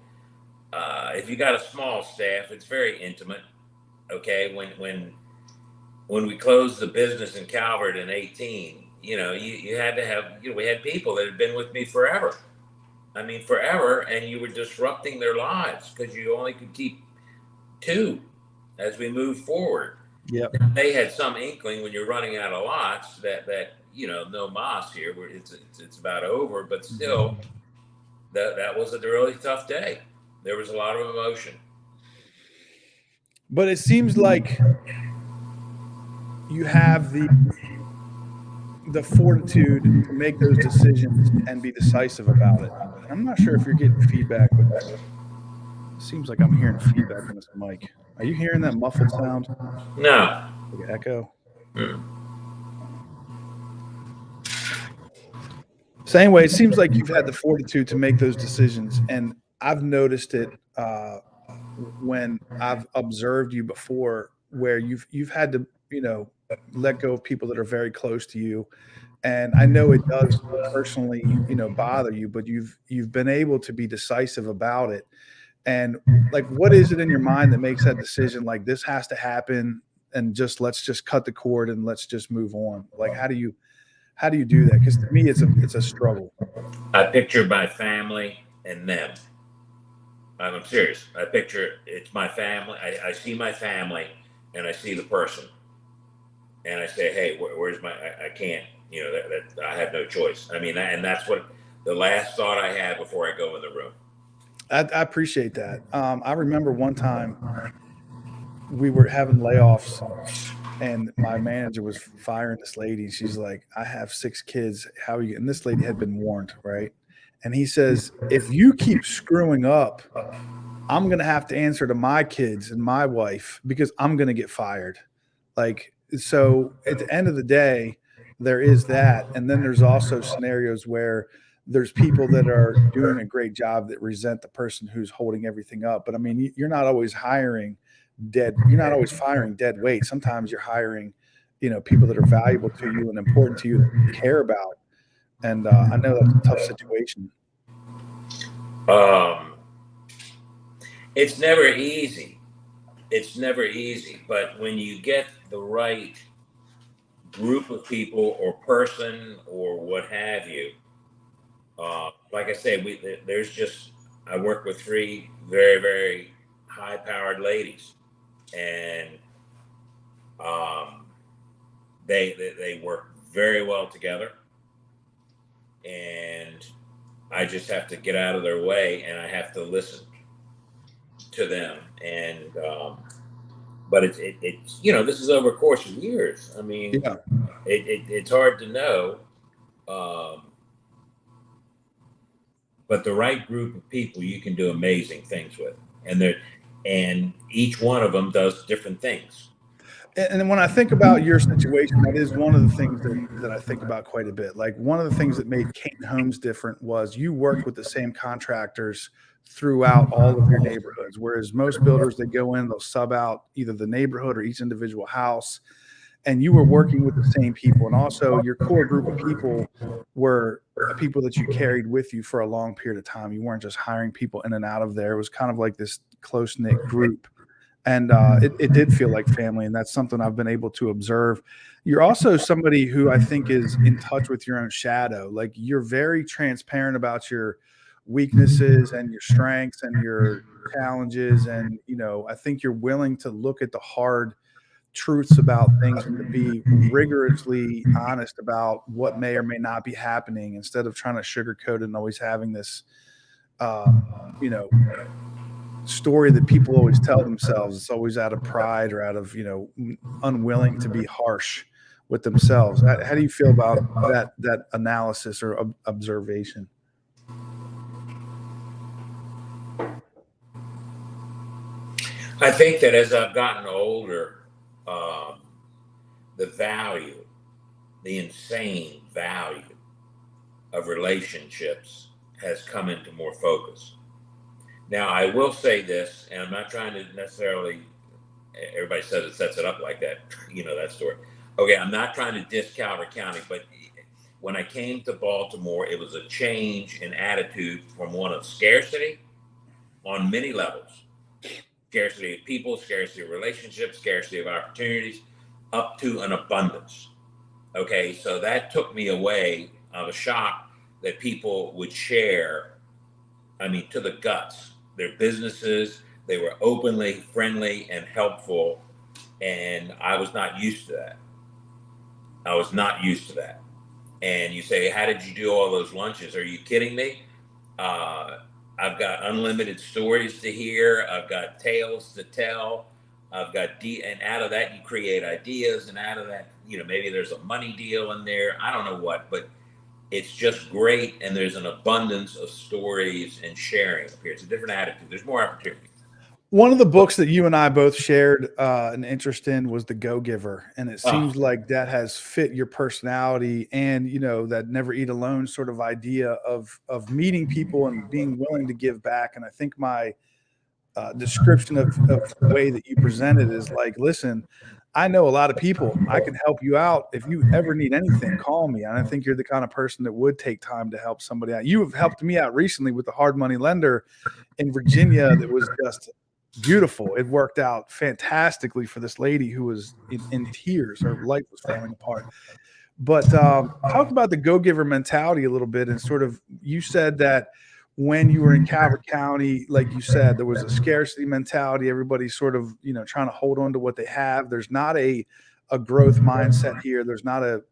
If you got a small staff, it's very intimate. Okay, when we closed the business in Calvert in 18, you had to have, we had people that had been with me forever. I mean, forever, and you were disrupting their lives because you only could keep two as we move forward. Yep. They had some inkling when you're running out of lots that no mas here, where it's about over, but still, that was a really tough day. There was a lot of emotion. But it seems like you have the fortitude to make those decisions and be decisive about it. I'm not sure if you're getting feedback, but it seems like I'm hearing feedback on this mic. Are you hearing that muffled sound? No. Like an echo? Same way, it seems like you've had the fortitude to make those decisions. And I've noticed it when I've observed you before, where you've had to, let go of people that are very close to you. And I know it does personally, bother you, but you've been able to be decisive about it. And like, what is it in your mind that makes that decision? Like, this has to happen, and let's just cut the cord and let's just move on. Like, how do you do that? Because to me, it's a struggle. I picture my family and them. I'm serious. I picture it's my family. I see my family and I see the person, and I say, hey, where's I can't, that I have no choice. I mean, and that's what the last thought I had before I go in the room. I appreciate that. I remember one time we were having layoffs, and my manager was firing this lady. She's like, I have 6 kids. How are you? And this lady had been warned, right? And he says, if you keep screwing up, I'm going to have to answer to my kids and my wife, because I'm going to get fired. Like, so at the end of the day, there is that. And then there's also scenarios where there's people that are doing a great job that resent the person who's holding everything up. But I mean, you're not always firing dead weight. Sometimes you're hiring, people that are valuable to you and important to you, that you care about. And I know that's a tough situation. It's never easy. It's never easy. But when you get the right group of people or person or what have you, like I say, I work with 3 very, very high-powered ladies, and they work very well together, and I just have to get out of their way and I have to listen. to them. And but it's this is over a course of years. I mean, Yeah. It's hard to know. But the right group of people, you can do amazing things with, and each one of them does different things. And then when I think about your situation, that is one of the things that I think about quite a bit. Like, one of the things that made Kaine Homes different was you worked with the same contractors throughout all of your neighborhoods. Whereas most builders, they go in, they'll sub out either the neighborhood or each individual house, and you were working with the same people. And also your core group of people were people that you carried with you for a long period of time. You weren't just hiring people in and out of there. It was kind of like this close knit group. And it did feel like family. And that's something I've been able to observe. You're also somebody who I think is in touch with your own shadow. Like, you're very transparent about your weaknesses and your strengths and your challenges. And, I think you're willing to look at the hard truths about things and to be rigorously honest about what may or may not be happening, instead of trying to sugarcoat it and always having this, you know, story that people always tell themselves. It's always out of pride or out of, unwilling to be harsh with themselves. How do you feel about that analysis or observation? I think that as I've gotten older, the insane value of relationships has come into more focus. Now, I will say this, and I'm not trying to necessarily, everybody says it sets it up like that, that story. Okay, I'm not trying to diss Calvert County, but when I came to Baltimore, it was a change in attitude from one of scarcity on many levels. Scarcity of people, scarcity of relationships, scarcity of opportunities, up to an abundance. Okay, so that took me away. I was shocked that people would share, to the guts, their businesses. They were openly friendly and helpful, and I was not used to that. And you say, how did you do all those lunches? Are you kidding me? I've got unlimited stories to hear. I've got tales to tell. And out of that, you create ideas. And out of that, maybe there's a money deal in there. I don't know what, but it's just great. And there's an abundance of stories and sharing up here. It's a different attitude. There's more opportunity. One of the books that you and I both shared an interest in was The Go-Giver. And it seems like that has fit your personality and, that never eat alone sort of idea of meeting people and being willing to give back. And I think my description of the way that you presented is like, listen, I know a lot of people. I can help you out. If you ever need anything, call me. And I think you're the kind of person that would take time to help somebody out. You have helped me out recently with the hard money lender in Virginia. That was just beautiful. It worked out fantastically for this lady who was in tears. Her life was falling apart. But talk about the go-giver mentality a little bit. And sort of, you said that when you were in Calvert County, like you said, there was a scarcity mentality. Everybody's sort of, trying to hold on to what they have. There's not a growth mindset here. There's not a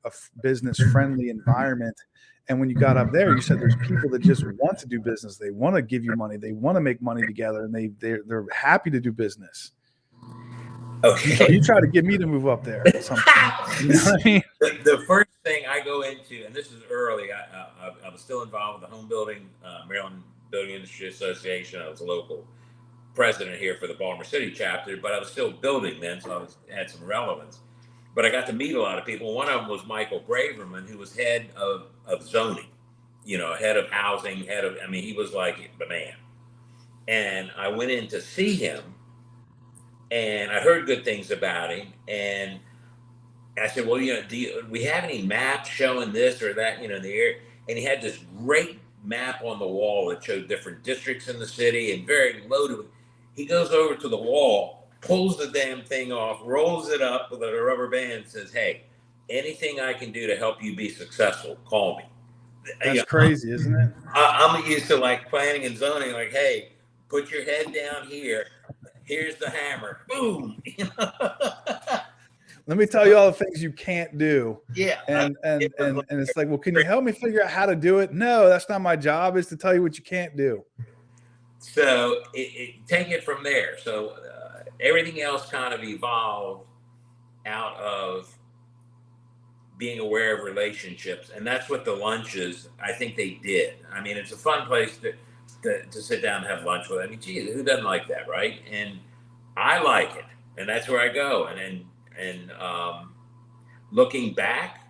business friendly environment. And when you got up there, you said there's people that just want to do business. They want to give you money. They want to make money together, and they're happy to do business. Okay. You try to get me to move up there at some point. You know what I mean? The first thing I go into, and this is early, I was still involved with the Home Building, Maryland Building Industry Association. I was a local president here for the Baltimore City chapter, but I was still building then, so I had some relevance. But I got to meet a lot of people. One of them was Michael Braverman, who was head of zoning, head of housing, he was like the man. And I went in to see him, and I heard good things about him. And I said, well, do we have any maps showing this or that, in the area? And he had this great map on the wall that showed different districts in the city and very loaded. He goes over to the wall, pulls the damn thing off, rolls it up with a rubber band, and says, hey, anything I can do to help you be successful, call me. That's crazy, isn't it? I'm used to like planning and zoning, like, hey, put your head down here. Here's the hammer. Boom. Let me tell you all the things you can't do. Yeah. And it's like, well, can you help me figure out how to do it? No, that's not my job, is to tell you what you can't do. So take it from there. So everything else kind of evolved out of being aware of relationships, and that's what the lunches, I think they did. I mean, it's a fun place to sit down and have lunch with. I mean, gee, who doesn't like that, right? And I like it, and that's where I go. And looking back,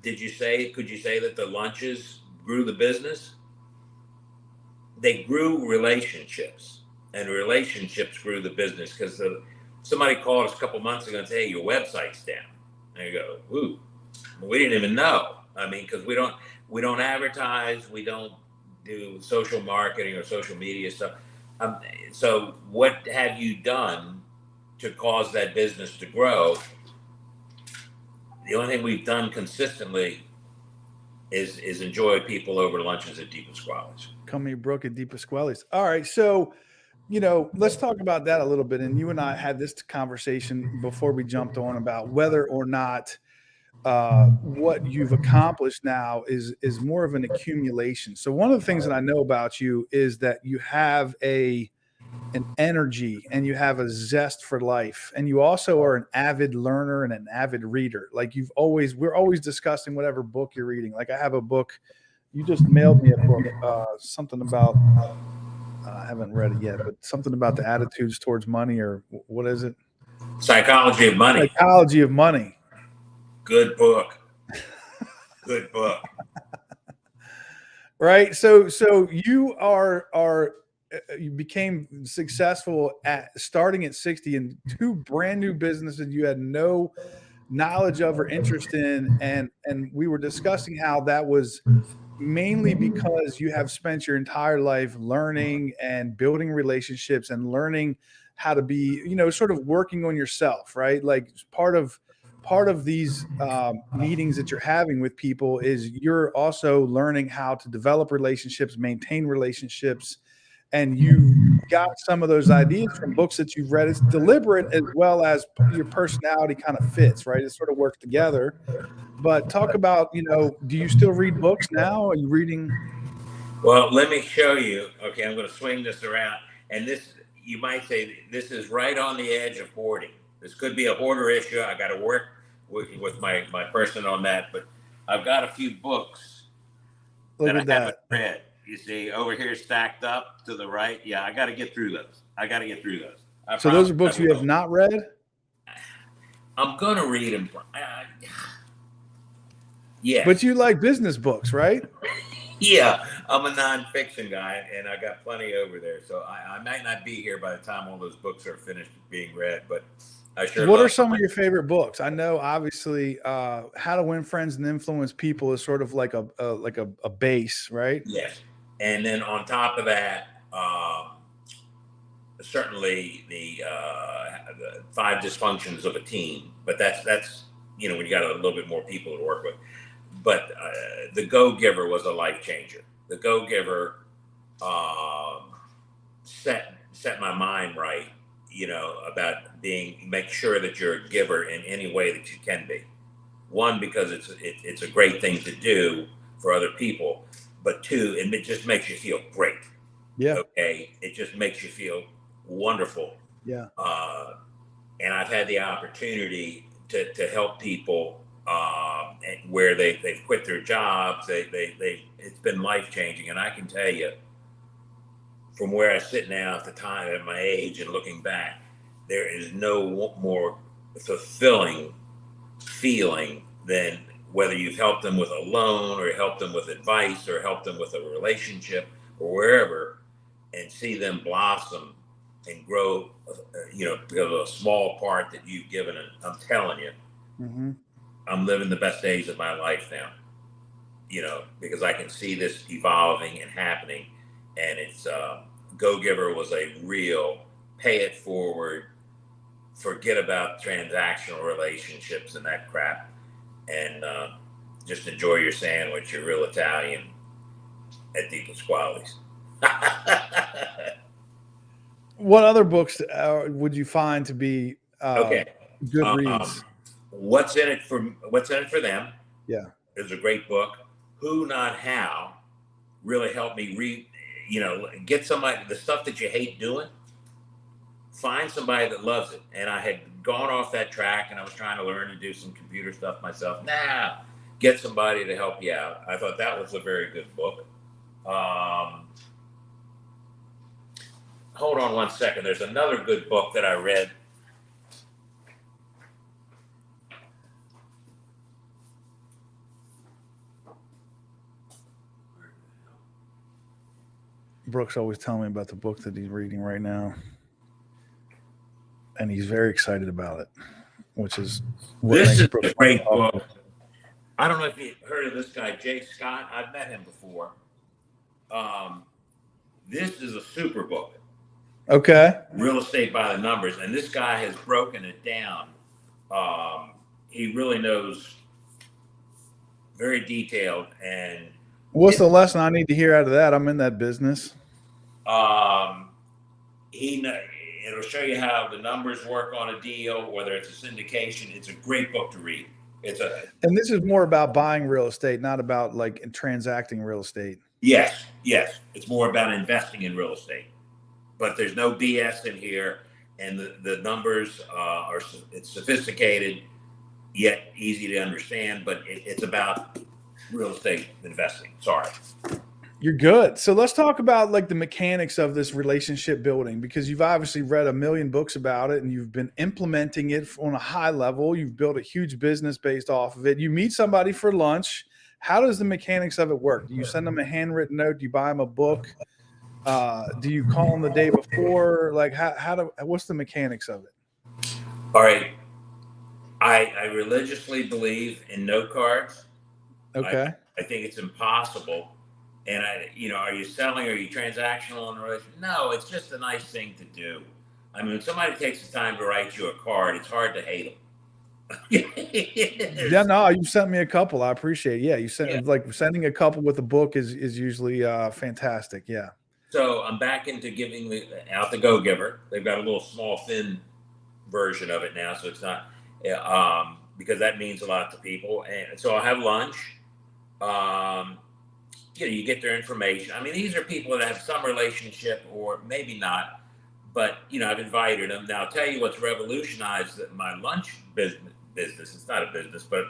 could you say that the lunches grew the business? They grew relationships, and relationships grew the business, because somebody called us a couple months ago and said, "Hey, your website's down." And you go, "Ooh." We didn't even know. I mean, because we don't advertise, we don't do social marketing or social media stuff. So what have you done to cause that business to grow? The only thing we've done consistently is enjoy people over lunches at Deep Pasquale's. Come here, Brooke at Deep Pasquale's. All right, so let's talk about that a little bit. And you and I had this conversation before we jumped on about whether or not what you've accomplished now is more of an accumulation. So one of the things that I know about you is that you have an energy and you have a zest for life, and you also are an avid learner and an avid reader. Like we're always discussing whatever book you're reading. Like I have a book, you just mailed me a book, something about I haven't read it yet, but something about the attitudes towards money, or what is it? Psychology of Money. Psychology of Money. Good book. Good book. Right. So you you became successful at starting at 60 in two brand new businesses you had no knowledge of or interest in. And we were discussing how that was mainly because you have spent your entire life learning and building relationships and learning how to be, sort of working on yourself, right? Like part of these meetings that you're having with people is you're also learning how to develop relationships, maintain relationships, and you got some of those ideas from books that you've read. It's deliberate as well as your personality kind of fits, right? It sort of works together. But talk about, do you still read books now? Are you reading? Well, let me show you. Okay, I'm going to swing this around. And this, you might say, this is right on the edge of hoarding. This could be a hoarder issue. I got to work with my person on that. But I've got a few books Look that at I that. haven't read. You see, over here stacked up to the right. Yeah, I got to get through those. So those are books you have not read? I'm going to read them. Yeah. But you like business books, right? Yeah, I'm a nonfiction guy, and I got plenty over there. So I might not be here by the time all those books are finished being read, but I sure. What are some of your favorite books? I know, obviously, How to Win Friends and Influence People is sort of like a base, right? Yes, and then on top of that, certainly the 5 dysfunctions of a team. But that's when you got a little bit more people to work with. But The Go-Giver was a life changer. The Go-Giver set my mind right, about make sure that you're a giver in any way that you can be. One, because it's a great thing to do for other people, but two, it just makes you feel great. Yeah. Okay. It just makes you feel wonderful. Yeah. And I've had the opportunity to help people where they've quit their jobs. It's been life changing, and I can tell you, from where I sit now at the time at my age and looking back, there is no more fulfilling feeling than whether you've helped them with a loan or helped them with advice or helped them with a relationship or wherever, and see them blossom and grow, because of a small part that you've given. And I'm telling you, mm-hmm. I'm living the best days of my life now, because I can see this evolving and happening. And it's Go-Giver was a real pay it forward, forget about transactional relationships and that crap, and just enjoy your sandwich, your real Italian at Deep Pasquale's. What other books would you find to be good reads? What's in it for them? Yeah, is a great book. Who Not How really helped me get somebody, the stuff that you hate doing, find somebody that loves it. And I had gone off that track and I was trying to learn to do some computer stuff myself. Get somebody to help you out. I thought that was a very good book. Hold on one second. There's another good book that I read. Brooke's always telling me about the book that he's reading right now. And he's very excited about it, which is what This makes is Brooke a great book. I don't know if you've heard of this guy, Jay Scott. I've met him before. This is a super book. Okay. Real Estate by the Numbers. And this guy has broken it down. He really knows, very detailed. And what's the lesson I need to hear out of that? I'm in that business. It'll show you how the numbers work on a deal, whether it's a syndication. It's a great book to read. And this is more about buying real estate, not about like transacting real estate. Yes. It's more about investing in real estate, but there's no BS in here. And the numbers it's sophisticated, yet easy to understand, but it's about real estate investing. Sorry. You're good. So let's talk about like the mechanics of this relationship building, because you've obviously read a million books about it and you've been implementing it on a high level. You've built a huge business based off of it. You meet somebody for lunch. How does the mechanics of it work? Do you send them a handwritten note? Do you buy them a book? Do you call them the day before? Like what's the mechanics of it? All right. I religiously believe in note cards. Okay. I think it's impossible. And are you selling? Are you transactional in a relationship? No, it's just a nice thing to do. I mean, when somebody takes the time to write you a card, it's hard to hate them. Yeah, no, you sent me a couple. I appreciate it. Yeah, you sent like sending a couple with a book is usually fantastic. Yeah. So I'm back into giving out the Go Giver. They've got a little small, thin version of it now, so it's not because that means a lot to people. And so I'll have lunch. You get their information. I mean, these are people that have some relationship or maybe not, but I've invited them. Now I'll tell you what's revolutionized my lunch business. It's not a business, but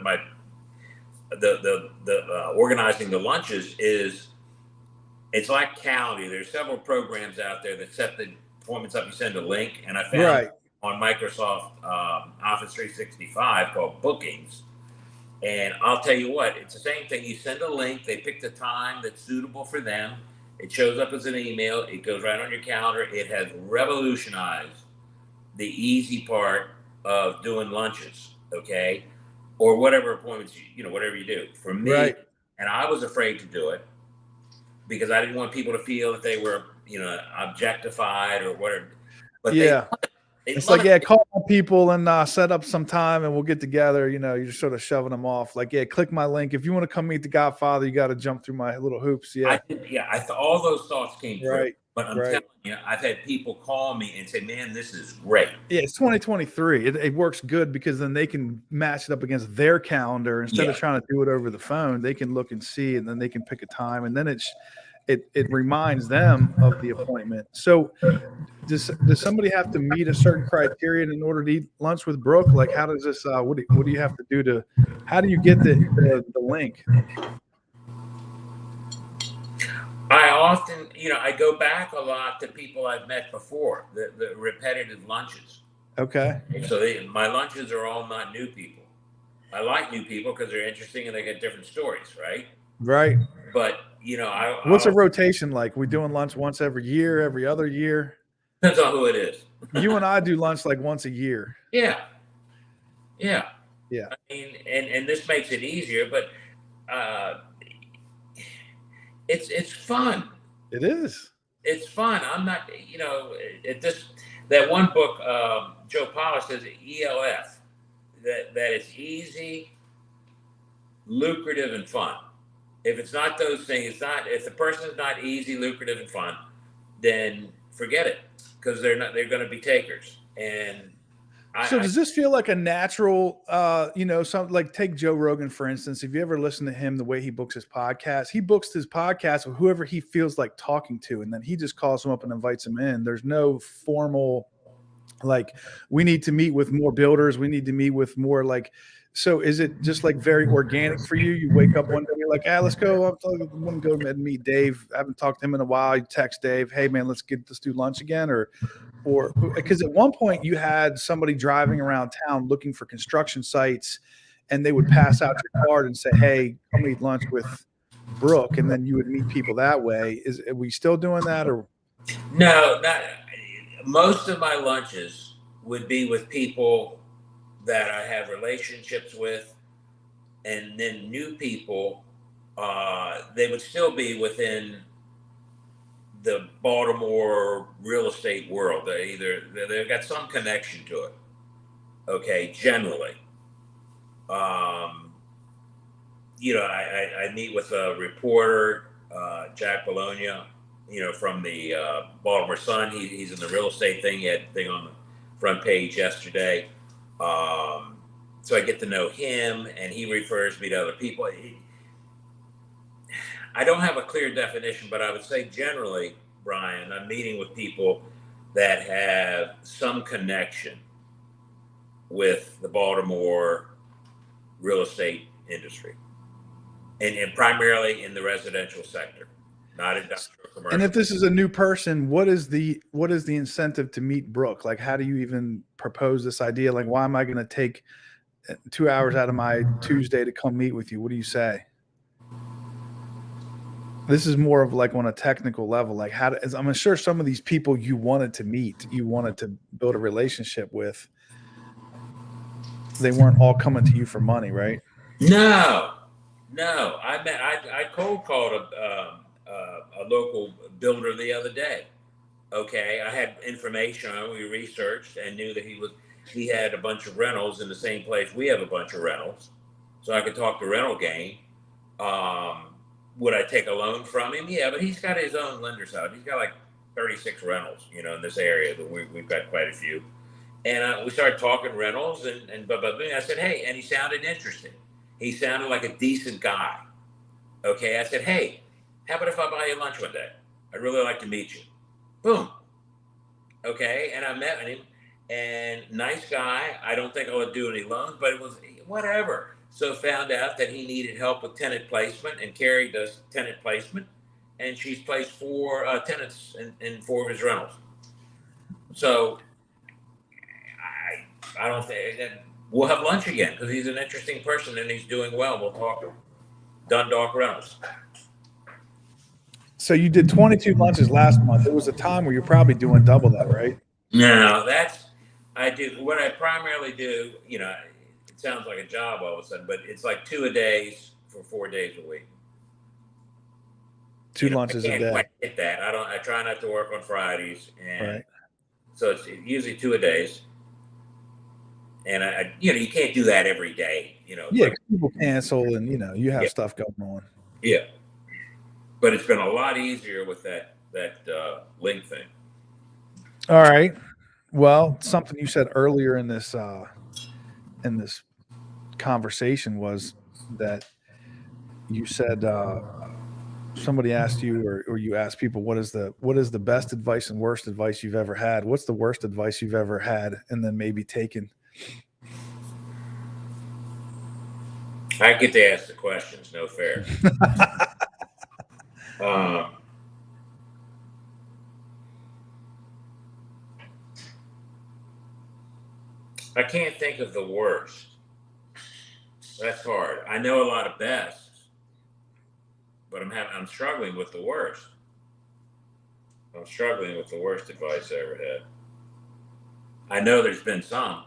the organizing the lunches it's like Calendly. There's several programs out there that set the appointments up. You send a link, and I found on Microsoft Office 365 called Bookings. And I'll tell you what, it's the same thing. You send a link, they pick the time that's suitable for them. It shows up as an email. It goes right on your calendar. It has revolutionized the easy part of doing lunches, okay? Or whatever appointments, whatever you do. For me, and I was afraid to do it because I didn't want people to feel that they were, objectified or whatever. But it's like, call people and set up some time and we'll get together. You're just sort of shoving them off. Like, click my link. If you want to come meet the Godfather, you got to jump through my little hoops. Yeah. I thought all those thoughts came through. But I'm telling you, I've had people call me and say, man, this is great. Yeah, it's 2023. It works good because then they can match it up against their calendar. Instead of trying to do it over the phone, they can look and see, and then they can pick a time. And then it reminds them of the appointment. So does somebody have to meet a certain criteria in order to eat lunch with Brooke? Like, how does this, what do you have to do how do you get the link? I often, I go back a lot to people I've met before, the repetitive lunches. Okay. So my lunches are all not new people. I like new people because they're interesting and they get different stories, right? Right. But, what's a rotation like? We doing lunch once every year, every other year? Depends on who it is. You and I do lunch like once a year. Yeah. Yeah. I mean, and this makes it easier, but it's fun. It is. It's fun. I'm not, that one book, Joe Polish says ELF, that it's easy, lucrative, and fun. If it's not those things, if the person is not easy, lucrative, and fun, then forget it, because they're going to be takers. And So does this feel like a natural, some like take Joe Rogan, for instance, if you ever listen to him, the way he books his podcast with whoever he feels like talking to, and then he just calls them up and invites them in. There's no formal, like, we need to meet with more builders. We need to meet with more so is it just like very organic for you? You wake up one day, you're like, let's go. I want to go and meet Dave. I haven't talked to him in a while. You text Dave, hey man, let's do lunch again. Or because at one point you had somebody driving around town looking for construction sites, and they would pass out your card and say, hey, come eat lunch with Brooke. And then you would meet people that way. Are we still doing that? Or no, not most of my lunches would be with people that I have relationships with, and then new people. They would still be within the Baltimore real estate world. They've got some connection to it. Okay, generally. I meet with a reporter, Jack Bologna, from the Baltimore Sun. He's in the real estate thing. He had a thing on the front page yesterday. So I get to know him, and he refers me to other people. I don't have a clear definition, but I would say generally, Brian, I'm meeting with people that have some connection with the Baltimore real estate industry, and primarily in the residential sector, not industrial commercial. And if this is a new person, what is the incentive to meet Brooke? Like, how do you even propose this idea? Like, why am I going to take 2 hours out of my Tuesday to come meet with you? What do you say? This is more of like on a technical level. Like, I'm sure some of these people you wanted to meet, you wanted to build a relationship with, they weren't all coming to you for money, right? No. I cold called a local builder the other day. Okay, I had information on. We researched and knew that he had a bunch of rentals in the same place we have a bunch of rentals, so I could talk to rental game. Would I take a loan from him? Yeah, but he's got his own lender's house. He's got like 36 rentals, in this area. But we've got quite a few. And we started talking rentals, and I said, hey, and he sounded interesting. He sounded like a decent guy. Okay, I said, hey, how about if I buy you lunch one day? I'd really like to meet you. Boom. Okay, and I met him, and nice guy. I don't think I would do any loans, but it was whatever. So found out that he needed help with tenant placement, and Carrie does tenant placement, and she's placed 4 tenants in 4 of his rentals. So I don't think we'll have lunch again, because he's an interesting person and he's doing well. We'll talk to Dundalk Rentals. So you did 22 lunches last month. There was a time where you're probably doing double that, right? No, I do. What I primarily do, it sounds like a job all of a sudden, but it's like 2 a days for 4 days a week. 2 lunches a day. I can't quite hit that. I try not to work on Fridays, and right. So it's usually 2 a days. And you can't do that every day, Yeah, people cancel, and you have stuff going on. Yeah, but it's been a lot easier with that link thing. All right. Well, something you said earlier in this conversation was that you said somebody asked you, or you asked people, what is the best advice and worst advice you've ever had? What's the worst advice you've ever had, and then maybe taken? I get to ask the questions. No fair. I can't think of the worst. That's hard. I know a lot of bests, but I'm struggling with the worst. I'm struggling with the worst advice I ever had. I know there's been some.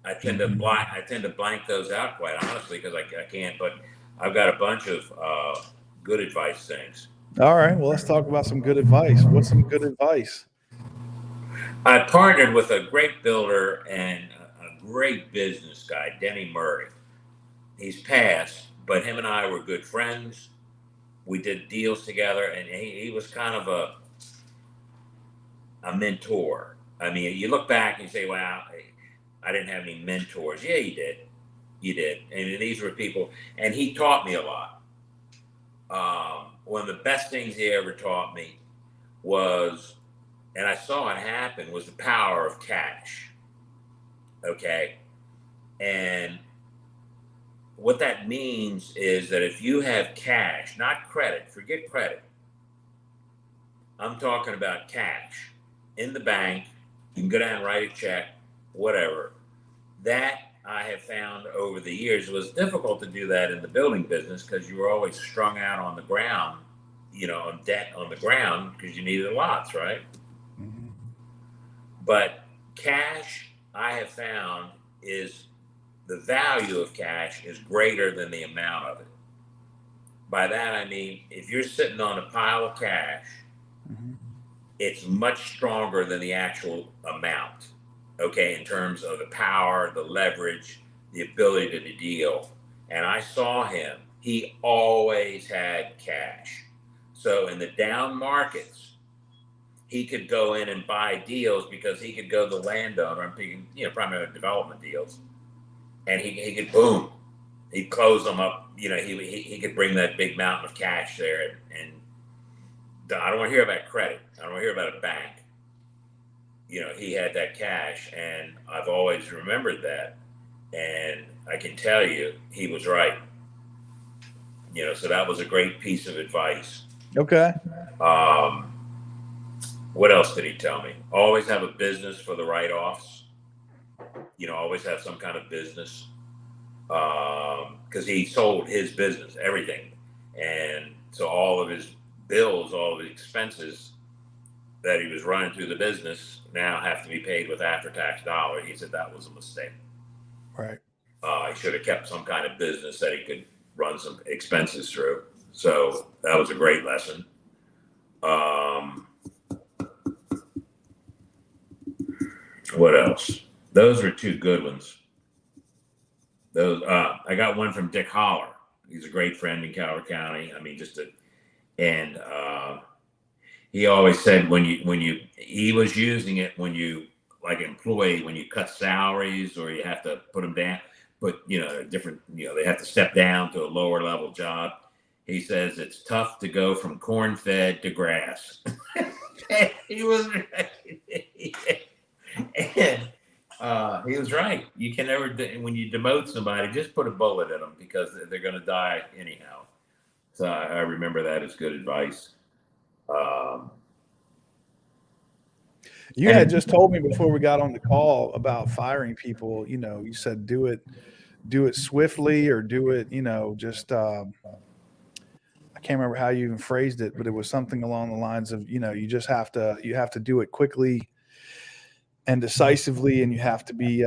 I tend to blank those out, quite honestly, because I can't. But I've got a bunch of good advice things. All right. Well, let's talk about some good advice. What's some good advice? I partnered with a great builder and a great business guy, Denny Murray. He's passed, but him and I were good friends. We did deals together, and he was kind of a mentor. I mean, you look back and you say, wow, I didn't have any mentors. Yeah, you did, and these were people, and he taught me a lot. One of the best things he ever taught me was, and I saw it happen, was the power of cash. Okay, and what that means is that if you have cash, not credit, forget credit. I'm talking about cash in the bank. You can go down and write a check, whatever. That I have found over the years, it was difficult to do that in the building business because you were always strung out on the ground, on debt on the ground because you needed lots, right? Mm-hmm. But cash, I have found, is the value of cash is greater than the amount of it. By that, I mean, if you're sitting on a pile of cash, Mm-hmm. it's much stronger than the actual amount, okay, in terms of the power, the leverage, the ability to deal. And I saw him, he always had cash. So in the down markets, he could go in and buy deals because he could go to the landowner, I'm thinking, primarily development deals, and he could boom, he'd close them up, he could bring that big mountain of cash there, and I don't want to hear about credit. I don't want to hear about a bank. He had that cash, and I've always remembered that. And I can tell you, he was right. So that was a great piece of advice. Okay. What else did he tell me? Always have a business for the write-offs. Always have some kind of business. Because he sold his business, everything. And so all of his bills, all of his expenses that he was running through the business now have to be paid with after-tax dollars. He said that was a mistake. Right. He should have kept some kind of business that he could run some expenses through. So that was a great lesson. What else? Those were two good ones. I got one from Dick Holler. He's a great friend in Calvert County. I mean, he always said he was using it when you, like employee, when you cut salaries or you have to put them down, they have to step down to a lower level job. He says it's tough to go from corn fed to grass. He was right. And he was right. You can never, when you demote somebody, just put a bullet in them because they're going to die anyhow. So I remember that as good advice. You had just told me before we got on the call about firing people. You said do it swiftly or do it, just I can't remember how you even phrased it, but it was something along the lines of, you have to do it quickly and decisively, and you have to be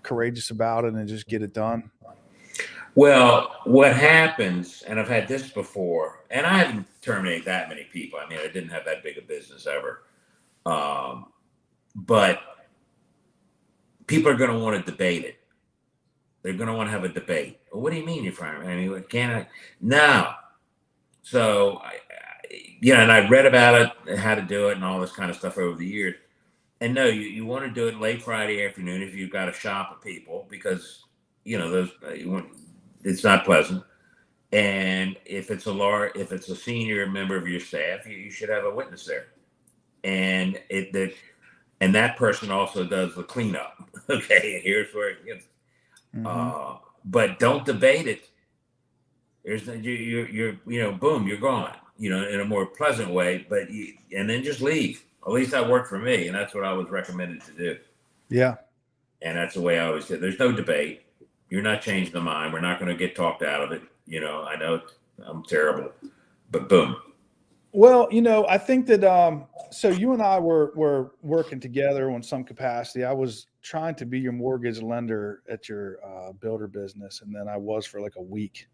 courageous about it and just get it done. Well, what happens, and I've had this before, and I haven't terminated that many people. I mean, I didn't have that big a business ever. But people are going to want to debate it. They're going to want to have a debate. Well, what do you mean you're firing? I mean, can I? No. So, and I read about it, how to do it, and all this kind of stuff over the years. And no, you want to do it late Friday afternoon if you've got to shop at people because it's not pleasant. And if it's a senior member of your staff, you should have a witness there. And that person also does the cleanup. Okay, here's where it gets. Mm-hmm. But don't debate it. There's you're boom, you're gone. In a more pleasant way. And then just leave. At least that worked for me, and that's what I was recommended to do. Yeah. And that's the way I always did. There's no debate. You're not changing the mind. We're not going to get talked out of it. I know I'm terrible, but boom. Well, I think that so you and I were working together in some capacity. I was trying to be your mortgage lender at your builder business, and then I was for like a week.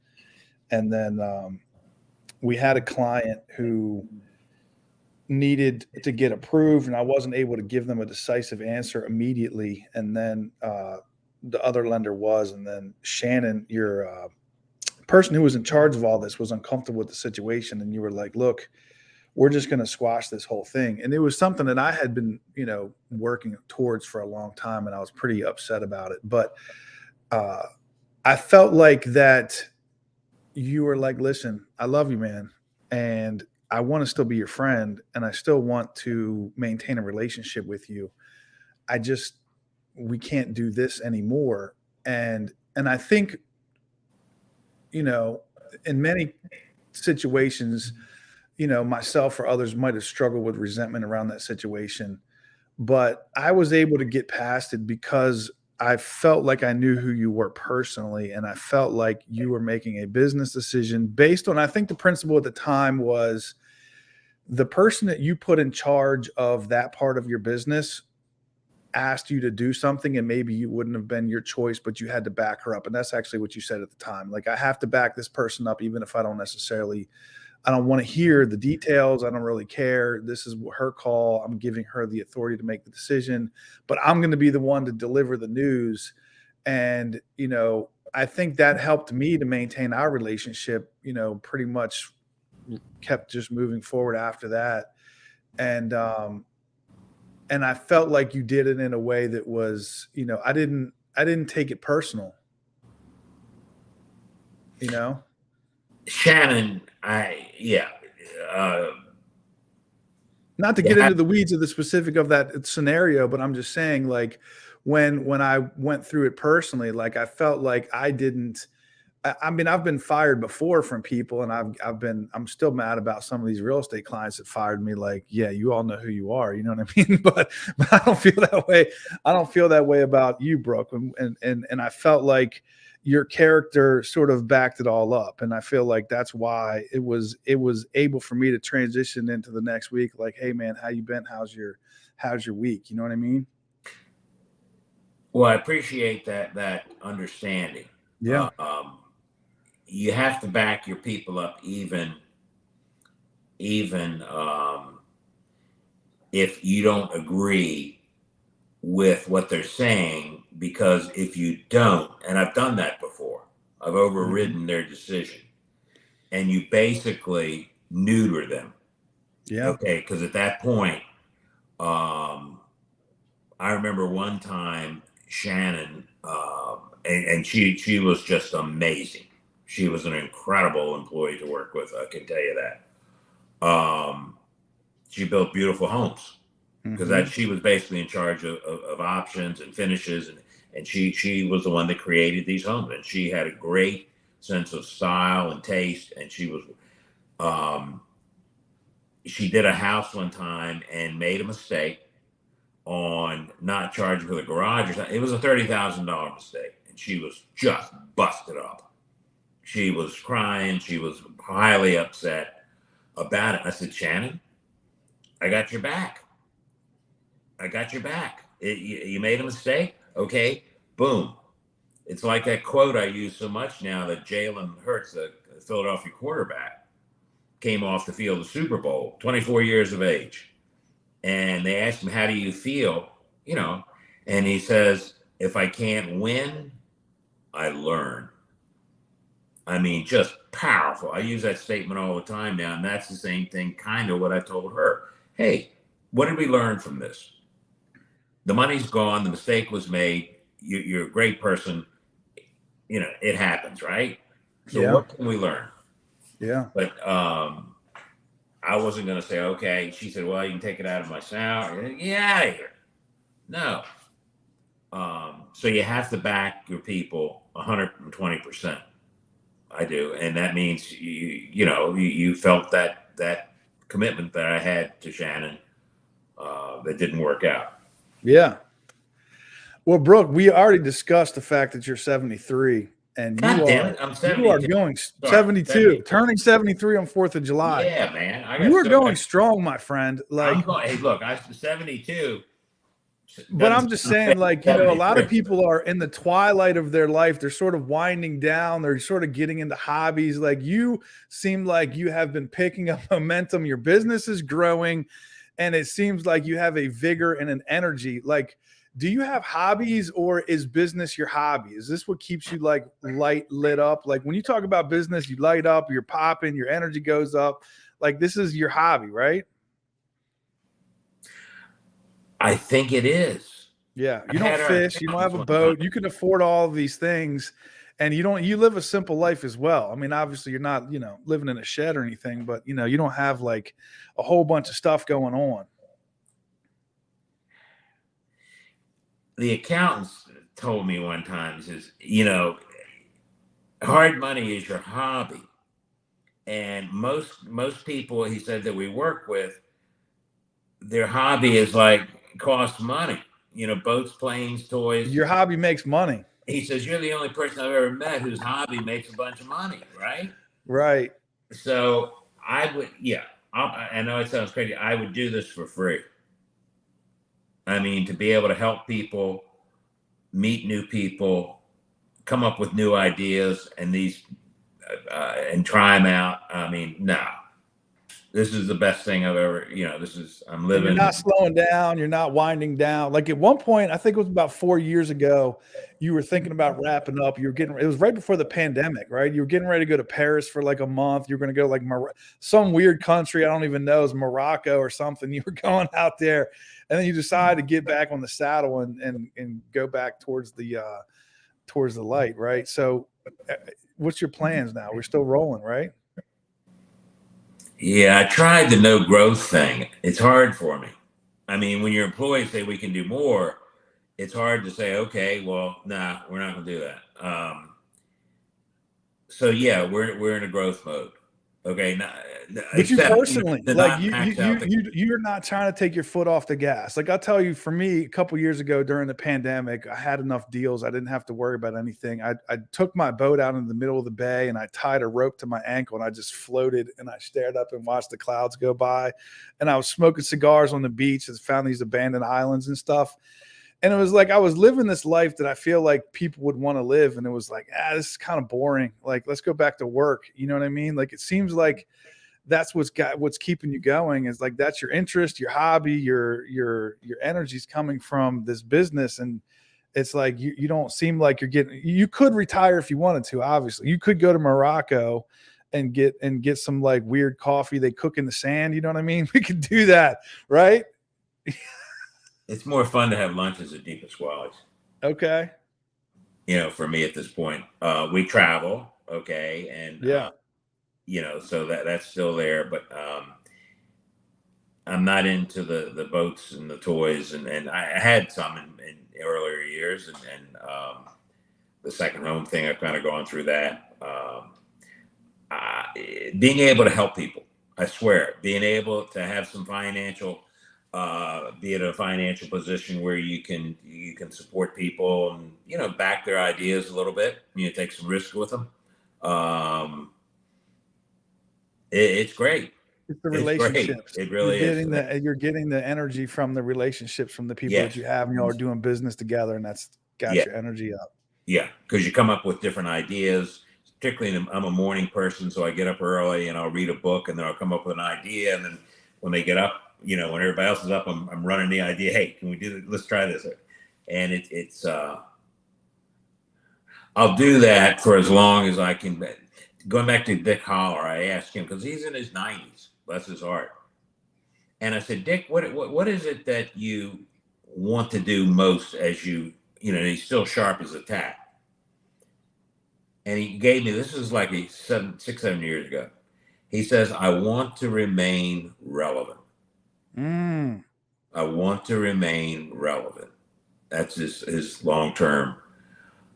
And then we had a client who needed to get approved, and I wasn't able to give them a decisive answer immediately. And then the other lender was, and then Shannon, your person who was in charge of all this, was uncomfortable with the situation, and you were like, "Look, we're just going to squash this whole thing. And it was something that I had been, working towards for a long time, and I was pretty upset about it. But I felt like that you were like, listen, I love you, man. And I want to still be your friend, and I still want to maintain a relationship with you. We can't do this anymore. And I think, in many situations, myself or others might have struggled with resentment around that situation, but I was able to get past it because I felt like I knew who you were personally. And I felt like you were making a business decision based on, I think the principle at the time was the person that you put in charge of that part of your business asked you to do something, and maybe you wouldn't have been your choice, but you had to back her up. And that's actually what you said at the time. Like, I have to back this person up, even if I don't want to hear the details. I don't really care. This is her call. I'm giving her the authority to make the decision, but I'm going to be the one to deliver the news. And, I think that helped me to maintain our relationship, pretty much kept just moving forward after that. And I felt like you did it in a way that was, I didn't take it personal, Shannon, not to get into the weeds of the specific of that scenario, but I'm just saying, like, when I went through it personally, like, I felt like I've been fired before from people, and I'm still mad about some of these real estate clients that fired me. Like, yeah, you all know who you are, you know what I mean? But I don't feel that way. I don't feel that way about you, Brooke. And I felt like your character sort of backed it all up. And I feel like that's why it was able for me to transition into the next week. Like, hey man, how you been? How's your week? You know what I mean? Well, I appreciate that understanding. Yeah. You have to back your people up, even if you don't agree with what they're saying, because if you don't, and I've done that before, I've overridden their decision, and you basically neuter them. Yeah. Okay. Because at that point, I remember one time Shannon, and she was just amazing. She was an incredible employee to work with. I can tell you that. She built beautiful homes, because she was basically in charge of options and finishes, and she was the one that created these homes, and she had a great sense of style and taste. And she did a house one time and made a mistake on not charging for the garage. It was a $30,000 mistake, and she was just busted up. She was crying. She was highly upset about it. I said, Shannon, I got your back. You made a mistake. Okay, boom. It's like that quote I use so much now, that Jalen Hurts, the Philadelphia quarterback, came off the field of the Super Bowl, 24 years of age. And they asked him, how do you feel? And he says, if I can't win, I learn. I mean, just powerful. I use that statement all the time now. And that's the same thing, kind of what I told her. Hey, what did we learn from this? The money's gone. The mistake was made. You're a great person. It happens, right? So what can we learn? Yeah. But I wasn't going to say, okay. She said, well, you can take it out of my salary. Get out of here. No. So you have to back your people 120%. I do. And that means, you felt that commitment that I had to Shannon that didn't work out. Yeah. Well, Brooke, we already discussed the fact that you're 73. And God damn it, I'm 72. You are going 72, turning 73 on 4th of July. Yeah, man. You are going strong, my friend. Like, hey, look, I'm 72. But I'm just saying, like, a lot of people are in the twilight of their life. They're sort of winding down. They're sort of getting into hobbies. Like, you seem like you have been picking up momentum. Your business is growing, and it seems like you have a vigor and an energy. Like, do you have hobbies, or is business your hobby? Is this what keeps you like lit up? Like when you talk about business, you light up, you're popping, your energy goes up. Like this is your hobby, right? I think it is. Yeah. I You don't had our fish, you don't have accountants a one time. boat, you can afford all of these things, and you live a simple life as well. I mean, obviously you're not, living in a shed or anything, but you don't have like a whole bunch of stuff going on. The accountants told me one time, says, hard money is your hobby. And most people, he said, that we work with, their hobby is like costs money. Boats, planes, toys. Your hobby makes money. He says, you're the only person I've ever met whose hobby makes a bunch of money, right? Right. So I would, I know it sounds crazy. I would do this for free. I mean, to be able to help people, meet new people, come up with new ideas, and and try them out. I mean, no, this is the best thing I've ever. I'm living. And you're not slowing down. You're not winding down. Like at one point, I think it was about 4 years ago, you were thinking about wrapping up. It was right before the pandemic, right? You were getting ready to go to Paris for like a month. You're going to go like some weird country. I don't even know, is Morocco or something. You were going out there, and then you decided to get back on the saddle and go back towards the light, right? So what's your plans now? We're still rolling, right? Yeah, I tried the no growth thing. It's hard for me. I mean, when your employees say we can do more, it's hard to say, okay, well, nah, we're not going to do that. So yeah, we're in a growth mode. Okay, but you personally, like you're not trying to take your foot off the gas. Like I'll tell you, for me, a couple years ago during the pandemic, I had enough deals. I didn't have to worry about anything. I took my boat out in the middle of the bay and I tied a rope to my ankle and I just floated and I stared up and watched the clouds go by. And I was smoking cigars on the beach and found these abandoned islands and stuff. And it was like I was living this life that I feel like people would want to live. And it was like, this is kind of boring. Like, let's go back to work. You know what I mean? Like, it seems like that's what's keeping you going, is like that's your interest, your hobby, your energy's coming from this business. And it's like you don't seem like you could retire if you wanted to. Obviously, you could go to Morocco and get some like weird coffee they cook in the sand. You know what I mean? We could do that, right? It's more fun to have lunches at Deep Pasquale's. Okay. For me at this point, we travel. Okay. And so that's still there, but I'm not into the boats and the toys, and I had some in earlier years, and the second home thing, I've kind of gone through that. Being able to help people, I swear, being able to have some financial, be in a financial position where you can support people and back their ideas a little bit, take some risk with them. It's great. It's the relationships. It really is. You're getting the energy from the relationships, from the people that you have, and y'all are doing business together, and that's got your energy up. Yeah, because you come up with different ideas. Particularly, I'm a morning person, so I get up early and I'll read a book, and then I'll come up with an idea. And then when they get up, when everybody else is up, I'm running the idea. Hey, can we do this? Let's try this. And it's I'll do that for as long as I can. Going back to Dick Holler, I asked him, because he's in his 90s, bless his heart. And I said, Dick, what is it that you want to do most as he's still sharp as a tack. And he gave me, this is like 6-7 years ago. He says, I want to remain relevant. I want to remain relevant. That's his long-term.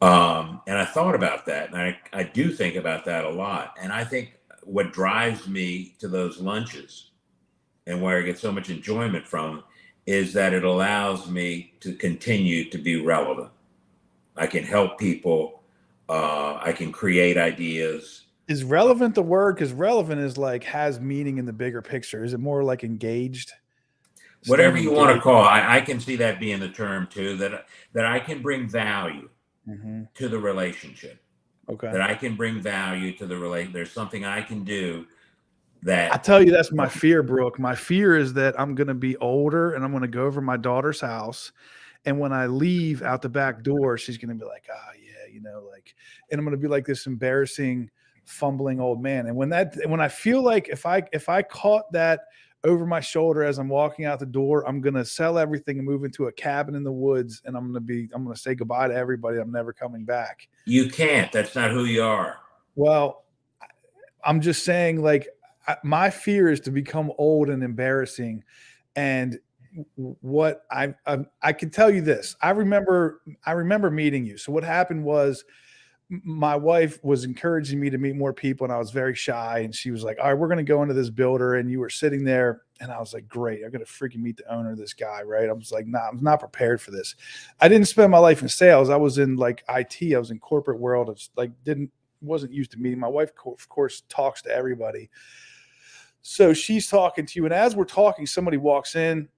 And I thought about that, and I do think about that a lot. And I think what drives me to those lunches and where I get so much enjoyment from is that it allows me to continue to be relevant. I can help people. I can create ideas. Is relevant the word? Because relevant is like has meaning in the bigger picture. Is it more like engaged? Whatever you want to call it, I can see that being the term too, that I can bring value to the relationship. Okay. That I can bring value to the relation. There's something I can do that. I tell you, that's my fear, Brooke. My fear is that I'm going to be older and I'm going to go over to my daughter's house And when I leave out the back door, she's going to be like, ah, yeah, you know, like, and I'm going to be like this embarrassing, fumbling old man. And when I feel like if I caught that over my shoulder as I'm walking out the door, I'm going to sell everything and move into a cabin in the woods. And I'm going to say goodbye to everybody. I'm never coming back. You can't. That's not who you are. Well, I'm just saying, like, my fear is to become old and embarrassing. And what I can tell you this, I remember meeting you. So what happened was my wife was encouraging me to meet more people, and I was very shy. And she was like, all right, we're going to go into this builder. And you were sitting there, and I was like, great, I'm going to freaking meet the owner of this guy. Right. I was like, nah, I'm not prepared for this. I didn't spend my life in sales. I was in like IT. I was in corporate world. I was like, wasn't used to meeting. My wife, of course, talks to everybody. So she's talking to you. And as we're talking, somebody walks in,